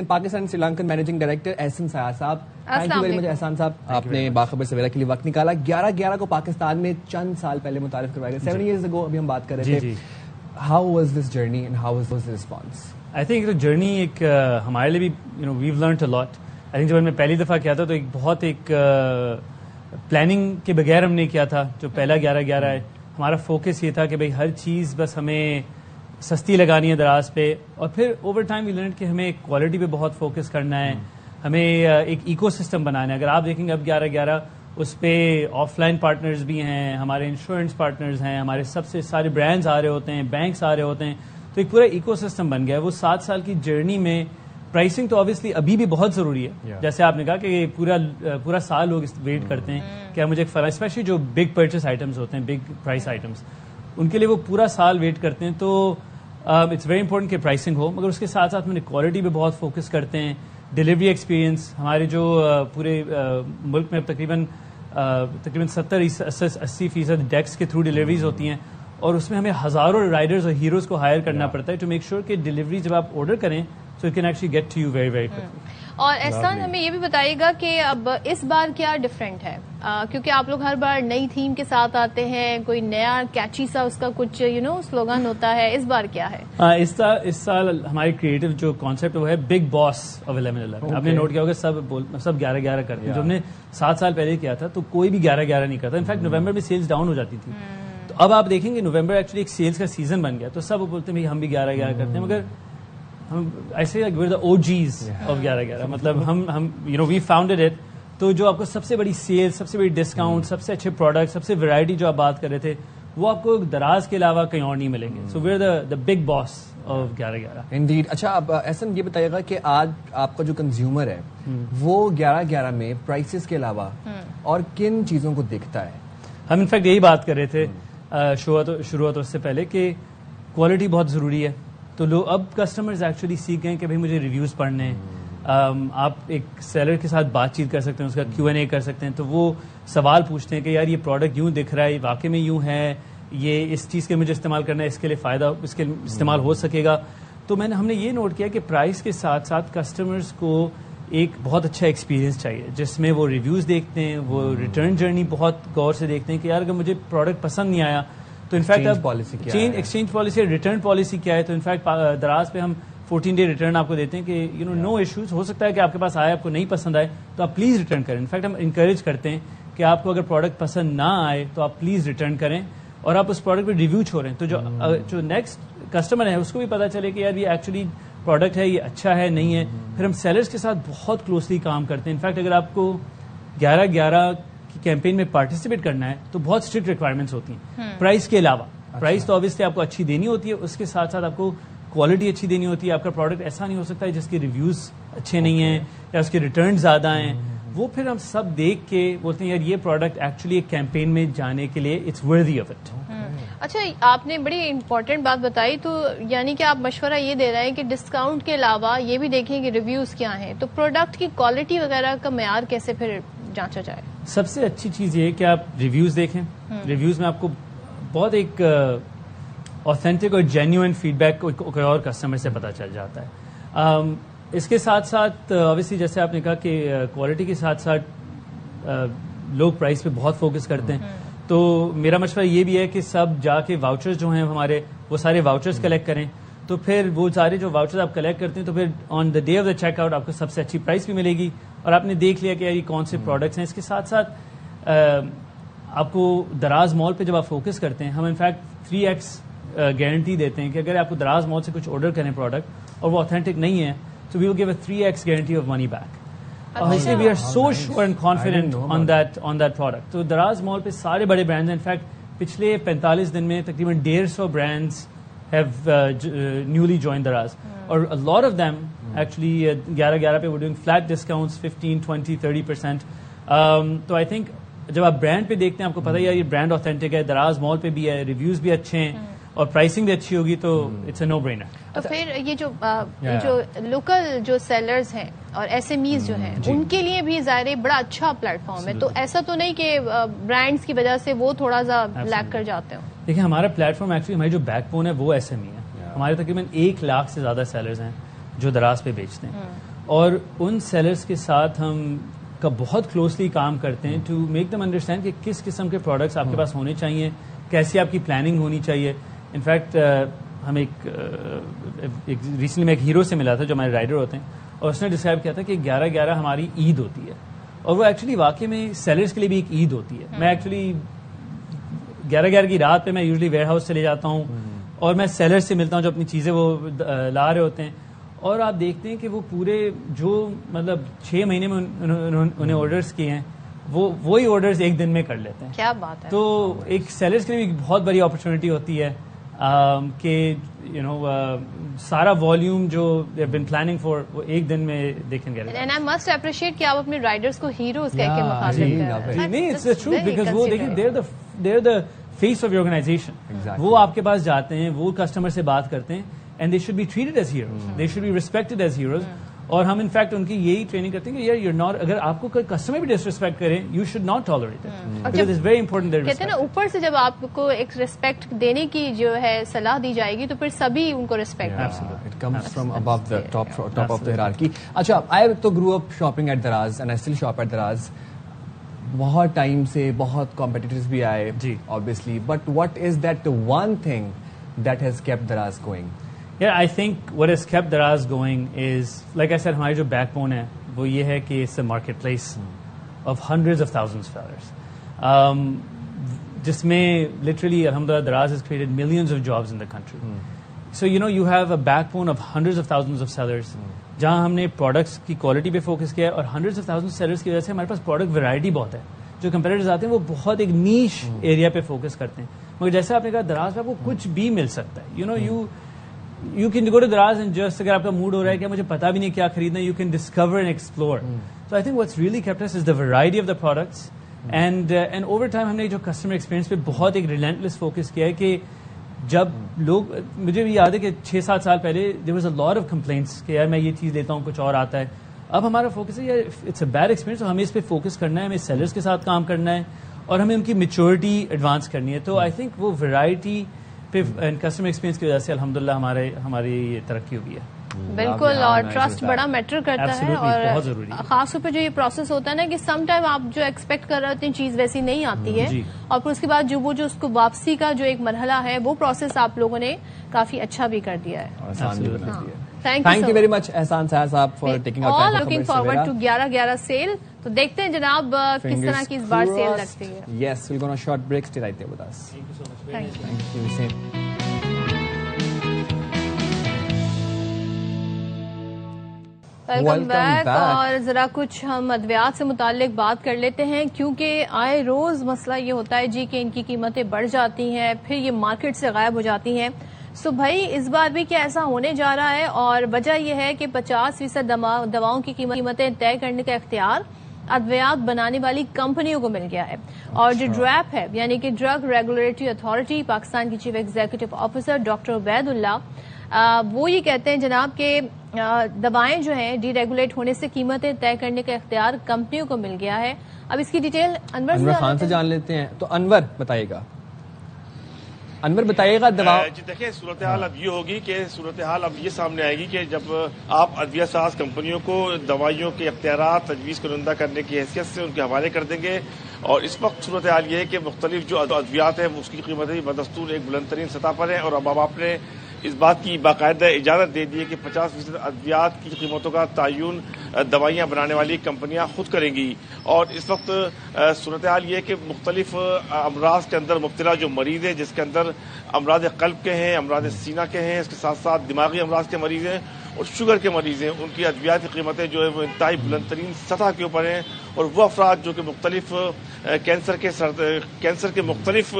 Pakistan Sri Lankan managing director Ahsan Sayyah sahib. Thank you very much Ahsan sahib, آپ نے باخبر سویرا کے لیے وقت نکالا. 11/11 کو پاکستان میں چند سال پہلے متعارف کروایا گیا, 7 years ago. ابھی ہم بات کر رہے تھے. How was this journey and how was the response? I think the journey ایک ہمارے لیے بھی we've learned a lot. I think جب ہم نے پہلی دفعہ کیا تھا تو ایک بہت ایک پلاننگ کے بغیر ہم نے کیا تھا. جو پہلا 11/11 ہے ہمارا فوکس یہ تھا کہ بھائی ہر چیز بس ہمیں سستی لگانی ہے دراز پہ. اور پھر اوور ٹائم وی لرنڈ کہ ہمیں کوالٹی پہ بہت فوکس کرنا ہے, ہمیں ایک ایکو سسٹم بنانا ہے. اگر آپ دیکھیں گے اب 11/11 اس پہ آف لائن پارٹنرز بھی ہیں, ہمارے انشورنس پارٹنرز ہیں, ہمارے سب سے سارے برانڈز آ رہے ہوتے ہیں, بینکس آ رہے ہوتے ہیں. تو ایک پورا ایکو سسٹم بن گیا ہے. وہ 7 سال کی جرنی میں پرائسنگ تو آبویسلی ابھی بھی بہت ضروری ہے. جیسے آپ نے کہا کہ پورا سال لوگ ویٹ کرتے ہیں کہ مجھے اسپیشلی جو بگ پرچیز آئٹمس ہوتے ہیں, بگ پرائس آئٹمس, ان کے لیے وہ پورا سال ویٹ کرتے ہیں. تو اٹس ویری امپورٹنٹ کہ پرائسنگ ہو, مگر اس کے ساتھ ساتھ میں کوالٹی پہ بہت فوکس کرتے ہیں. ڈلیوری ایکسپیرینس ہمارے جو پورے ملک میں تقریباً 70-80% ڈیکس کے تھرو ڈلیوریز ہوتی ہیں, اور اس میں ہمیں ہزاروں رائڈرز اور ہیروز کو ہائر کرنا پڑتا ہے ٹو میک شیور کہ ڈلیوری جب آپ آرڈر کریں so it can actually get to you very very quickly. اور احسان ہمیں یہ بھی بتائیے گا کہ اب اس بار کیا ڈفرینٹ ہے, کیونکہ آپ لوگ ہر بار نئی تھیم کے ساتھ آتے ہیں, کوئی نیا کیچی سا اس کا کچھ سلوگن ہوتا ہے. اس بار کیا ہے؟ اس سال ہماری کریٹو جو کانسیپٹ وہ ہے بگ باس آف 11/11. آپ نے نوٹ کیا ہوگا سب 11/11 کرتے ہیں. جو ہم نے 7 سال پہلے کیا تھا تو کوئی بھی 11/11 نہیں کرتا. انفیکٹ نومبر میں سیلز ڈاؤن ہو جاتی تھی. تو اب آپ دیکھیں گے نومبر ایکچولی ایک سیلز کا سیزن بن گیا, تو سب بولتے ہیں ہم بھی 11/11 کرتے ہیں, مگر ہم ایسے OGs آف 11/11, مطلب ہم وی فاؤنڈیڈ اٹ. تو جو آپ کو سب سے بڑی سیل, سب سے بڑی ڈسکاؤنٹ, سب سے اچھے پروڈکٹ, سب سے ویرائٹی جو آپ بات کر رہے تھے, وہ آپ کو دراز کے علاوہ کہیں اور نہیں ملیں گے. So we are the big boss of 11/11. Indeed. اچھا اب احسن یہ بتائیے گا کہ آج آپ کا جو کنزیومر ہے وہ 11/11 میں پرائسز کے علاوہ اور کن چیزوں کو دیکھتا ہے؟ ہم انفیکٹ یہی بات کر رہے تھے شروعات اس سے پہلے کہ کوالٹی بہت ضروری ہے. تو لوگ اب کسٹمرز ایکچولی سیکھ گئے کہ بھائی مجھے ریویوز پڑھنے ہیں. آپ ایک سیلر کے ساتھ بات چیت کر سکتے ہیں, اس کا Q&A کر سکتے ہیں, تو وہ سوال پوچھتے ہیں کہ یار یہ پروڈکٹ یوں دکھ رہا ہے, واقعی میں یوں ہے, یہ اس چیز کے مجھے استعمال کرنا ہے, اس کے لیے فائدہ اس کے استعمال ہو سکے گا. تو ہم نے یہ نوٹ کیا کہ پرائس کے ساتھ ساتھ کسٹمرز کو ایک بہت اچھا ایکسپیرینس چاہیے جس میں وہ ریویوز دیکھتے ہیں, وہ ریٹرن جرنی بہت غور سے دیکھتے ہیں کہ یار اگر مجھے پروڈکٹ پسند نہیں آیا تو in fact exchange policy return policy کیا ہے. تو انفیکٹ دراز پہ ہم 14 day ریٹرن آپ کو دیتے ہیں کہ نو ایشوز. ہو سکتا ہے کہ آپ کے پاس آئے, آپ کو نہیں پسند آئے تو آپ پلیز ریٹرن کریں. انفیکٹ ہم انکریج کرتے ہیں کہ آپ کو اگر پروڈکٹ پسند نہ آئے تو آپ پلیز ریٹرن کریں اور آپ اس پروڈکٹ پہ ریویو چھوڑیں, تو جو نیکسٹ کسٹمر ہے اس کو بھی پتا چلے کہ یار یہ ایکچولی پروڈکٹ ہے, یہ اچھا ہے نہیں ہے. پھر ہم سیلرز کے ساتھ بہت کلوزلی کام کرتے ہیں. انفیکٹ اگر آپ کو 11/11 کی کیمپین میں پارٹیسپیٹ کرنا ہے تو بہت اسٹرکٹ ریکوائرمنٹس ہوتی ہیں پرائز کے علاوہ. پرائز تو obviously آپ کو اچھی دینی ہوتی ہے, اس کے ساتھ ساتھ آپ کو کوالٹی اچھی دینی ہوتی ہے. آپ کا پروڈکٹ ایسا نہیں ہو سکتا ہے جس کے ریویوز اچھے نہیں ہیں یا اس کے ریٹرن زیادہ ہیں. وہ پھر ہم سب دیکھ کے بولتے ہیں یار یہ پروڈکٹ ایکچولی ایک کیمپین میں جانے کے لیے اٹس ورتھی آف اٹ. اچھا آپ نے بڑی امپورٹنٹ بات بتائی, تو یعنی کہ آپ مشورہ یہ دے رہے ہیں کہ ڈسکاؤنٹ کے علاوہ یہ بھی دیکھیں کہ ریویوز کیا ہیں, تو پروڈکٹ کی کوالٹی وغیرہ کا معیار کیسے پھر جانچا جائے؟ سب سے اچھی چیز یہ ہے کہ آپ ریویوز دیکھیں. ریویوز میں آپ کو بہت ایک آتھینٹک اور جینیوئن فیڈ بیک کوئی اور کسٹمر سے پتہ چل جاتا ہے. اس کے ساتھ ساتھ obviously جیسے آپ نے کہا کہ کوالٹی کے ساتھ ساتھ لوگ پرائز پہ بہت فوکس کرتے ہیں. تو میرا مشورہ یہ بھی ہے کہ سب جا کے واؤچرز جو ہیں ہمارے, وہ سارے واؤچرز کلیکٹ کریں. تو پھر وہ سارے جو واؤچرز آپ کلیکٹ کرتے ہیں تو پھر on the day of the check out آپ کو سب سے اچھی پرائز بھی ملے گی اور آپ نے دیکھ لیا کہ یہ کون سے پروڈکٹس ہیں. اس کے ساتھ ساتھ آپ کو دراز مال پہ جب آپ فوکس کرتے ہیں, ہم انفیکٹ 3x گارنٹی دیتے ہیں کہ اگر آپ کو دراز مال سے کچھ آرڈر کریں پروڈکٹ اور وہ آتھینٹک نہیں ہے تو we will give a 3x guarantee of money back. اس لیے we are so sure and confident on that product. تو دراز مال پہ سارے بڑے برانڈز ہیں. انفیکٹ پچھلے 45 دن میں تقریباً 150 برانڈز ہیو نیولی جوائن دراز, اور a lot of them actually 11/11 پہ we're doing flat discounts 15, 20, 30%. تو آئی تھنک جب آپ برانڈ پہ دیکھتے ہیں آپ کو پتہ ہے یہ برانڈ آتھینٹک ہے, دراز مال پہ بھی ہے, ریویوز بھی اچھے ہیں اور پرائسنگ بھی اچھی ہوگی, تو اٹس اے نو برینر. تو پھر یہ جو لوکل جو سیلرز ہیں اور SMEs جو ہیں ان کے لیے بھی ظاہر بڑا اچھا پلیٹ فارم ہے. تو ایسا تو نہیں کہ برانڈز کی وجہ سے وہ تھوڑا سا لیگ کر جاتے ہوں. دیکھیں ہمارا پلیٹ فارم ایکچولی ہماری جو بیک بون ہے وہ SME ہے. ہمارے تقریباً 1 لاکھ سے زیادہ سیلرز ہیں جو دراز پہ بیچتے ہیں, اور ان سیلرز کے ساتھ ہم کا بہت کلوزلی کام کرتے ہیں ٹو میک دم انڈرسٹینڈ کہ کس قسم کے پروڈکٹس آپ کے پاس ہونے چاہیے, کیسی آپ کی پلاننگ ہونی چاہیے. انفیکٹ ہم ریسنٹلی میں ایک ہیرو سے ملا تھا جو ہمارے رائڈر ہوتے ہیں, اور اس نے ڈسکرائب کیا تھا کہ 11/11 ہماری عید ہوتی ہے, اور وہ ایکچولی واقعی میں سیلرز کے لیے بھی ایک عید ہوتی ہے. میں ایکچولی 11/11 کی رات پہ میں یوزلی ویئر ہاؤس چلے جاتا ہوں اور میں سیلر سے ملتا ہوں جو اپنی چیزیں وہ لا رہے ہوتے ہیں, اور آپ دیکھتے ہیں کہ وہ پورے جو مطلب 6 مہینے میں انہیں آرڈرز کیے ہیں وہی آرڈرز ایک دن میں کر لیتے ہیں. کیا بات ہے. تو ایک سیلرز کے لیے بھی بہت بڑی اپرچونٹی ہوتی ہے کہ سارا والیوم جو بین پلاننگ فار وہ ایک دن میں دیکھیں گے. اینڈ آئی مسٹ اپریشیٹ کہ آپ اپنے رائڈرز کو ہیروز کہہ کے مخاطب کر رہے ہیں. نہیں اٹس ٹرو بیکاز وہ دیکھیں they are the face of organization. وہ آپ کے پاس جاتے ہیں, وہ کسٹمر سے بات کرتے ہیں, and they should be treated as heroes, they should be respected as heroes. اور ہم انفیکٹ ان کی یہی ٹریننگ کرتے ہیں کہ یار ناٹ, اگر آپ کو کوئی کسٹمر بھی ڈس ریسپیکٹ کریں you should not tolerate it because it's very important. کہتے ہیں نا اوپر سے جب آپ کو ایک ریسپیکٹ دینے کی جو ہے صلاح دی جائے گی تو پھر سبھی ان کو respect. It comes from above the top of the hierarchy. اچھا آئی تو grow up shopping at Daraz and I still shop at Daraz. بہت ٹائم سے بہت کمپیٹیٹرز بھی آئے obviously, but what is that one thing that has kept Daraz going? Yeah, I think what has kept Daraz going is, like I said, ہماری جو back bone ہے وہ یہ ہے کہ it's a marketplace of hundreds of thousands of sellers. جس میں literally الحمدللہ دراز has created millions of jobs in the country. So you have a backbone of hundreds of thousands of sellers. جہاں ہم نے پروڈکٹس کی کوالٹی پہ focus کیا ہے اور ہنڈریڈز آف تھاؤزنڈ سیلرز کی وجہ سے ہمارے پاس پروڈکٹ ویرائٹی بہت ہے. جو کمپیٹیٹرز آتے ہیں وہ بہت ایک نیش ایریا پہ فوکس کرتے ہیں, مگر جیسے آپ نے کہا دراز پہ آپ کو کچھ بھی مل سکتا ہے. یو کین گو ٹو دراز اینڈ جسٹ اگر آپ کا موڈ ہو رہا ہے کہ مجھے پتا بھی نہیں کیا خریدنا, you can discover and explore. So I think what's really kept us is the variety of the products and over time ہم نے جو کسٹمر ایکسپیرینس پہ بہت ایک ریلینٹلیس فوکس کیا ہے کہ جب لوگ, مجھے بھی یاد ہے کہ 6-7 سال پہلے there was a lot of complaints کہ یار میں یہ چیز لیتا ہوں کچھ اور آتا ہے. اب ہمارا فوکس ہے یار اٹس اے بیڈ ایکسپیرینس, ہمیں اس پہ فوکس کرنا ہے, ہمیں سیلرز کے ساتھ کام کرنا ہے اور ہمیں ان کی میچورٹی ایڈوانس کرنی ہے. تو آئی تھنک وہ ویرائٹی پہ کسٹمر ایکسپیرینس کی وجہ سے الحمدللہ ہماری ترقی ہوئی ہے. بالکل, اور ٹرسٹ بڑا میٹر کرتا ہے اور خاص طور پہ جو یہ پروسیس ہوتا ہے نا کہ سم ٹائم آپ جو ایکسپیکٹ کر رہے ہوتے ہیں چیز ویسی نہیں آتی ہے اور پھر اس کے بعد جو اس کو واپسی کا جو ایک مرحلہ ہے وہ پروسیس آپ لوگوں نے کافی اچھا بھی کر دیا ہے. Thank you very much Ehsan Sayyah Sahab for taking our time. Looking forward to 11/11 sale. تو دیکھتے ہیں جناب کس طرح کی اس بار سیل لگتی ہے. Yes we'll go on a short break, stay right there with us. Thank you. Welcome back. اور ذرا کچھ ہم ادویات سے متعلق بات کر لیتے ہیں کیونکہ آئے روز مسئلہ یہ ہوتا ہے جی کہ ان کی قیمتیں بڑھ جاتی ہیں پھر یہ مارکیٹ سے غائب ہو جاتی ہیں. سو بھائی اس بار بھی کیا ایسا ہونے جا رہا ہے, اور وجہ یہ ہے کہ 50% دواؤں کی قیمتیں طے کرنے کا اختیار ادویات بنانے والی کمپنیوں کو مل گیا ہے. اور جو ڈریپ ہے یعنی کہ ڈرگ ریگولیٹری اتھارٹی, پاکستان کی chief executive officer doctor Ubaid Ullah, وہ یہ کہتے ہیں جناب کہ دوائیں جو ہیں ڈی ریگولیٹ ہونے سے قیمتیں طے کرنے کا اختیار کمپنیوں کو مل گیا ہے. اب اس کی ڈیٹیل انور خان سے جان لیتے ہیں. تو انور بتائیے گا, انور بتائیے گا دوا. جی دیکھیں صورتحال اب یہ ہوگی کہ صورتحال اب یہ سامنے آئے گی کہ جب آپ ادویہ ساز کمپنیوں کو دوائیوں کے اختیارات تجویز کنندہ کرنے کی حیثیت سے ان کے حوالے کر دیں گے, اور اس وقت صورتحال یہ ہے کہ مختلف جو ادویات ہیں اس کی قیمتیں بدستور ایک بلند ترین سطح پر ہیں, اور اب آپ نے اس بات کی باقاعدہ اجازت دے دی ہے کہ 50% ادویات کی قیمتوں کا تعین دوائیاں بنانے والی کمپنیاں خود کریں گی. اور اس وقت صورتحال یہ ہے کہ مختلف امراض کے اندر مبتلا جو مریض ہیں, جس کے اندر امراض قلب کے ہیں, امراض سینہ کے ہیں, اس کے ساتھ ساتھ دماغی امراض کے مریض ہیں اور شوگر کے مریض ہیں, ان کی ادویات کی قیمتیں جو ہے وہ انتہائی بلند ترین سطح کے اوپر ہیں. اور وہ افراد جو کہ مختلف کینسر کے مختلف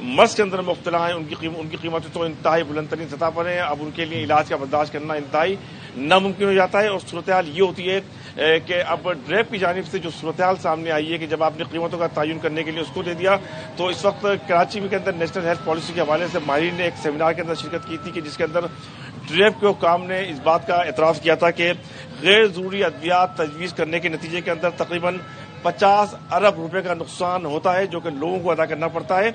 مرض کے اندر مبتلا ہیں, ان کی قیمتیں تو انتہائی بلند ترین سطح پر ہیں. اب ان کے لیے علاج کا برداشت کرنا انتہائی ناممکن ہو جاتا ہے. اور صورتحال یہ ہوتی ہے کہ اب ڈریپ کی جانب سے جو صورتحال سامنے آئی ہے کہ جب آپ نے قیمتوں کا تعین کرنے کے لیے اس کو دے دیا, تو اس وقت کراچی کے اندر نیشنل ہیلتھ پالیسی کے حوالے سے ماہرین نے ایک سیمینار کے اندر شرکت کی تھی کہ جس کے اندر ڈریپ کے حکام نے اس بات کا اعتراف کیا تھا کہ غیر ضروری ادویات تجویز کرنے کے نتیجے کے اندر تقریباً 50 ارب روپے کا نقصان ہوتا ہے جو کہ لوگوں کو ادا کرنا پڑتا ہے.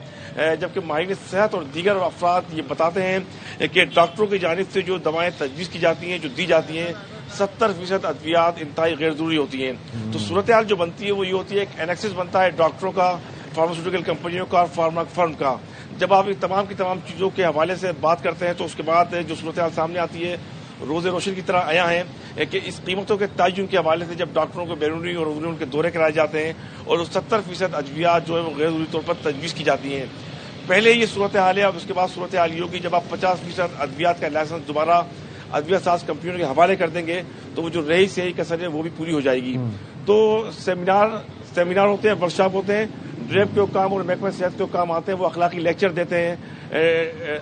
جبکہ ماہرین صحت اور دیگر افراد یہ بتاتے ہیں کہ ڈاکٹروں کی جانب سے جو دوائیں تجویز کی جاتی ہیں, جو دی جاتی ہیں, 70% ادویات انتہائی غیر ضروری ہوتی ہیں. تو صورتحال جو بنتی ہے وہ یہ ہوتی ہے ایک اینیکسس بنتا ہے ڈاکٹروں کا, فارماسیوٹیکل کمپنیوں کا اور فارما فرم کا. جب آپ ان تمام کی تمام چیزوں کے حوالے سے بات کرتے ہیں تو اس کے بعد جو صورتحال سامنے آتی ہے روز روشن کی طرح آیا ہے کہ اس قیمتوں کے تعین کے حوالے سے جب ڈاکٹروں کو بیرونی اور عمومی ان کے دورے کرائے جاتے ہیں اور 70% ادویات جو ہے وہ غیر ضروری طور پر تجویز کی جاتی ہیں. پہلے یہ صورتحال ہے. اب اس کے بعد صورتحال یہ ہوگی جب آپ 50% ادویات کا لائسنس دوبارہ ادویہ ساز کمپنیوں کے حوالے کر دیں گے تو وہ جو رہی سہی کسر ہے وہ بھی پوری ہو جائے گی. تو سیمینار ہوتے ہیں, ورکشاپ ہوتے ہیں, ڈریپ کے حکام اور محکمہ صحت کے حکام آتے ہیں, وہ اخلاقی لیکچر دیتے ہیں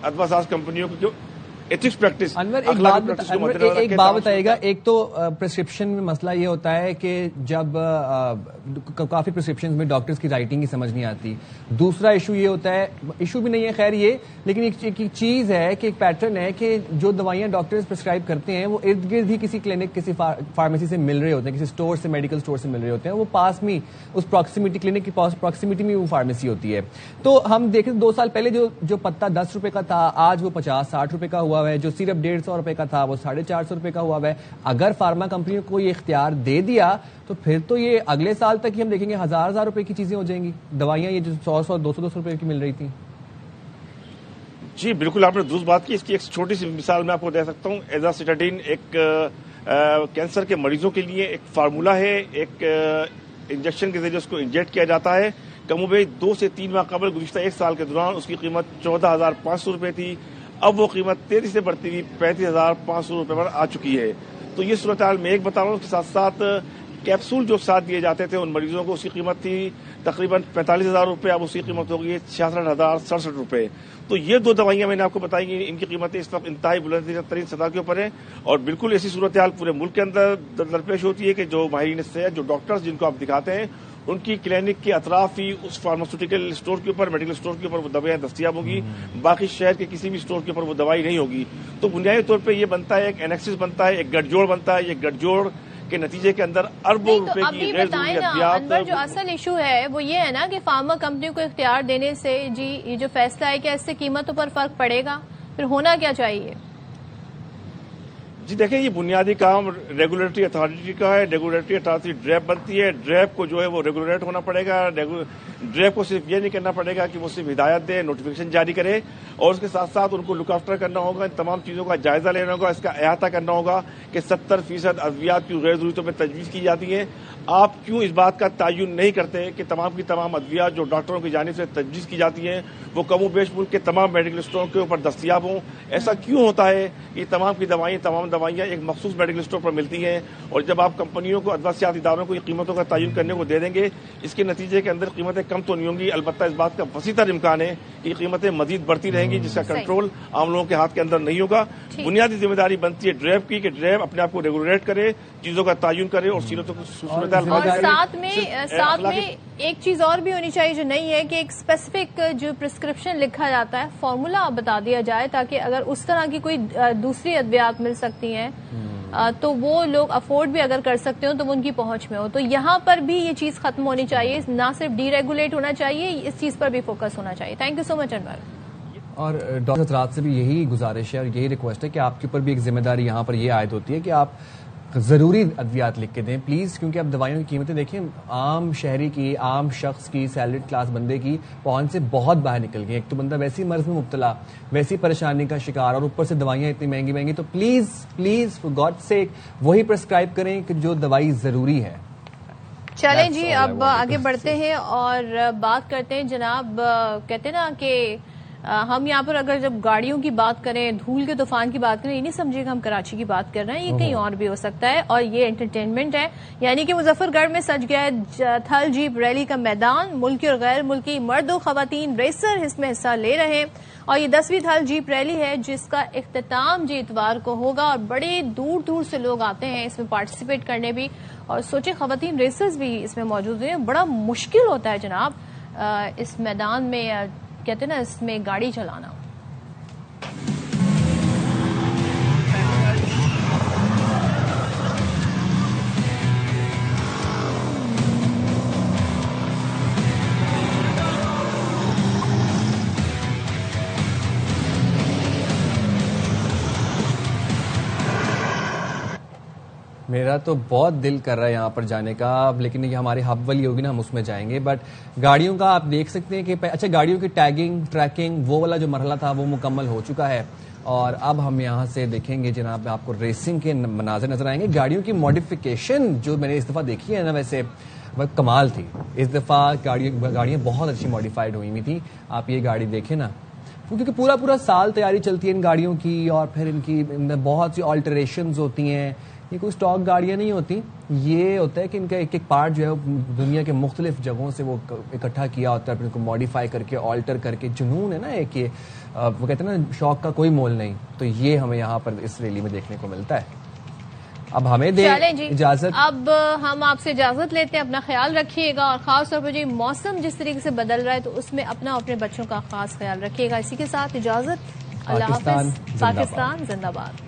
ادویہ ساز کمپنیوں کو ایتھکس پریکٹس. انور ایک بات بتائیے گا. ایک تو پرسکرپشن میں مسئلہ یہ ہوتا ہے کہ جب کافی پرسکرپشن میں ڈاکٹرز کی رائٹنگ ہی سمجھ نہیں آتی. دوسرا ایشو یہ ہوتا ہے, ایشو بھی نہیں ہے خیر یہ, لیکن ایک چیز ہے کہ ایک پیٹرن ہے کہ جو دوائیاں ڈاکٹرز پرسکرائب کرتے ہیں وہ ارد گرد ہی کسی کلینک, کسی فارمیسی سے مل رہے ہوتے ہیں, کسی اسٹور سے, میڈیکل اسٹور سے مل رہے ہوتے ہیں. وہ پاس میں اس پراکسیمیٹی, کلینک کی پراکسیمیٹی میں وہ فارمیسی ہوتی ہے. تو ہم دیکھیں 2 سال پہلے جو پتا 10 روپے کا تھا آج وہ 50-60 روپے کا ہوا ہے, جو صرف 150 روپے کا تھا وہ 450 روپے کا ہوا ہے. اگر فارما کمپنیوں کو یہ اختیار دے دیا تو پھر تو یہ اگلے سال تک ہی ہم دیکھیں گے 1000 روپے کی چیزیں ہو جائیں گی, دوائیاں یہ جو 100 200 روپے کی مل رہی تھیں. جی بالکل آپ نے درست بات کی. اس کی ایک چھوٹی سی مثال میں آپ کو دے سکتا ہوں. ایزاسٹاٹین ایک کینسر کے مریضوں کے لیے ایک فارمولا ہے, ایک انجیکشن کے ذریعے اس کو انجیکٹ کیا جاتا ہے. کم و بیش 2 سے 3 ماہ قبل گزشتہ 1 سال کے دوران اس کی قیمت 14,500 روپے تھی. اب وہ قیمت تیزی سے بڑھتی ہوئی 35,500 روپے پر آ چکی ہے. تو یہ صورتحال میں ایک بتا رہا ہوں. اس کے ساتھ ساتھ کیپسول جو ساتھ دیے جاتے تھے ان مریضوں کو, اس کی قیمت تھی تقریباً 45,000 روپے, اب اس کی قیمت ہو گئی ہے 66,067 روپے. تو یہ 2 دوائیاں میں نے آپ کو بتائی گی, ان کی قیمتیں اس وقت انتہائی بلند ترین سطح کے اوپر ہیں. اور بالکل ایسی صورتحال پورے ملک کے اندر درپیش ہوتی ہے کہ جو ماہرین صحت, جو ڈاکٹرز جن کو آپ دکھاتے ہیں, ان کی کلینک کے اطراف ہی اس فارماسیوٹیکل اسٹور کے اوپر, میڈیکل اسٹور کے اوپر وہ دوائیں دستیاب ہوگی, باقی شہر کے کسی بھی اسٹور کے اوپر وہ دوائی نہیں ہوگی. تو بنیادی طور پہ یہ بنتا ہے, ایک اینیکسس بنتا ہے, ایک گٹھ جوڑ بنتا ہے. یہ گٹھ جوڑ کے نتیجے کے اندر اربوں روپے کی غیر ضروری ادویات. جو اصل ایشو ہے وہ یہ ہے نا کہ فارما کمپنیوں کو اختیار دینے سے جی یہ جو فیصلہ ہے کہ اس سے قیمتوں پر فرق پڑے گا, پھر ہونا کیا چاہیے؟ جی دیکھیں, یہ بنیادی کام ریگولیٹری اتھارٹی کا ہے. ریگولیٹری اتھارٹی ڈریپ بنتی ہے, ڈریپ کو جو ہے وہ ریگولیٹ ہونا پڑے گا. ڈریپ کو صرف یہ نہیں کرنا پڑے گا کہ وہ صرف ہدایت دے, نوٹیفیکیشن جاری کرے, اور اس کے ساتھ ساتھ ان کو لک آفٹر کرنا ہوگا, ان تمام چیزوں کا جائزہ لینا ہوگا, اس کا احاطہ کرنا ہوگا کہ 70% ادویات کی غیر ضروری طور پہ تجویز کی جاتی ہیں. آپ کیوں اس بات کا تعین نہیں کرتے کہ تمام کی تمام ادویات جو ڈاکٹروں کی جانب سے تجویز کی جاتی ہیں وہ کم و بیش ملک کے تمام میڈیکل اسٹور کے اوپر دستیاب ہوں؟ ایسا کیوں ہوتا ہے؟ یہ تمام دوائیاں ایک مخصوص میڈیکل اسٹور پر ملتی ہیں, اور جب آپ کمپنیوں کو, ادویات اداروں کو یہ قیمتوں کا تعین کرنے کو دے دیں گے, اس کے نتیجے کے اندر قیمتیں کم تو نہیں ہوں گی, البتہ اس بات کا وسیع تر امکان ہے کہ یہ قیمتیں مزید بڑھتی رہیں گی, جس کا کنٹرول عام لوگوں کے ہاتھ کے اندر نہیں ہوگا. بنیادی ذمہ داری بنتی ہے ڈریپ کی کہ ڈریپ اپنے آپ کو ریگولیٹ کرے, چیزوں کا تعین کرے, اور ساتھ میں ایک چیز اور بھی ہونی چاہیے جو نہیں ہے کہ ایک اسپیسیفک جو پرسکرپشن لکھا جاتا ہے, فارمولا بتا دیا جائے, تاکہ اگر اس طرح کی کوئی دوسری ادویات مل سکتی ہیں تو وہ لوگ افورڈ بھی اگر کر سکتے ہوں تو وہ ان کی پہنچ میں ہو. تو یہاں پر بھی یہ چیز ختم ہونی چاہیے, نہ صرف ڈی ریگولیٹ ہونا چاہیے, اس چیز پر بھی فوکس ہونا چاہیے. تھینک یو سو مچ انور. اور ڈاکٹر حضرات سے بھی یہی گزارش ہے اور یہی ریکویسٹ ہے کہ آپ کے اوپر بھی ایک ذمہ داری یہاں پر یہ عائد ہوتی ہے کہ آپ ضروری ادویات لکھ کے دیں پلیز, کیونکہ اب دوائیوں کی قیمتیں دیکھیں عام شہری کی, عام شخص کی, سیلریڈ کلاس بندے کی پہنچ سے بہت باہر نکل گئی. ایک تو بندہ ویسی مرض میں مبتلا, ویسی پریشانی کا شکار, اور اوپر سے دوائیاں اتنی مہنگی مہنگی. تو پلیز فار گاڈ سیک وہی پرسکرائب کریں کہ جو دوائی ضروری ہے. چلیں جی, اب آگے بڑھتے ہیں اور بات کرتے ہیں. جناب کہتے ہیں نا کہ ہم یہاں پر اگر جب گاڑیوں کی بات کریں, دھول کے طوفان کی بات کریں, یہ نہیں سمجھے کہ ہم کراچی کی بات کر رہے ہیں, یہ کہیں اور بھی ہو سکتا ہے, اور یہ انٹرٹینمنٹ ہے. یعنی کہ مظفر گڑھ میں سج گیا ہے تھل جیپ ریلی کا میدان. ملکی اور غیر ملکی مرد و خواتین ریسر اس میں حصہ لے رہے ہیں, اور یہ 10ویں تھل جیپ ریلی ہے جس کا اختتام جی اتوار کو ہوگا, اور بڑے دور دور سے لوگ آتے ہیں اس میں پارٹیسپیٹ کرنے بھی. اور سوچیں خواتین ریسرز بھی اس میں موجود ہیں. بڑا مشکل ہوتا ہے جناب اس میدان میں, کہتے ہیں نا, اس میں گاڑی چلانا. میرا تو بہت دل کر رہا ہے یہاں پر جانے کا, لیکن یہ ہماری ہب والی ہوگی نا, ہم اس میں جائیں گے. بٹ گاڑیوں کا آپ دیکھ سکتے ہیں کہ اچھا گاڑیوں کی ٹیگنگ ٹریکنگ وہ والا جو مرحلہ تھا وہ مکمل ہو چکا ہے, اور اب ہم یہاں سے دیکھیں گے جناب آپ کو ریسنگ کے مناظر نظر آئیں گے. گاڑیوں کی ماڈیفیکیشن جو میں نے اس دفعہ دیکھی ہے نا, ویسے وہ کمال تھی. اس دفعہ گاڑیاں بہت اچھی ماڈیفائڈ ہوئی تھی. آپ یہ گاڑی دیکھیں نا, کیونکہ پورا سال تیاری چلتی ہے ان گاڑیوں کی, اور پھر ان کی بہت سی آلٹریشنز ہوتی ہیں. یہ کوئی اسٹاک گاڑیاں نہیں ہوتی, یہ ہوتا ہے کہ ان کا ایک ایک پارٹ جو ہے دنیا کے مختلف جگہوں سے وہ اکٹھا کیا ہوتا ہے, پھر ان کو ماڈیفائی کر کے آلٹر کر کے. جنون ہے نا ایک, یہ وہ کہتے ہیں نا شوق کا کوئی مول نہیں. تو یہ ہمیں یہاں پر اس ریلی میں دیکھنے کو ملتا ہے. اب ہمیں دیں اجازت, اب ہم آپ سے اجازت لیتے ہیں. اپنا خیال رکھیے گا, اور خاص طور پر جو موسم جس طریقے سے بدل رہا ہے تو اس میں اپنا اپنے بچوں کا خاص خیال رکھیے گا. اسی کے ساتھ اجازت, اللہ حافظ. پاکستان زندہ باد.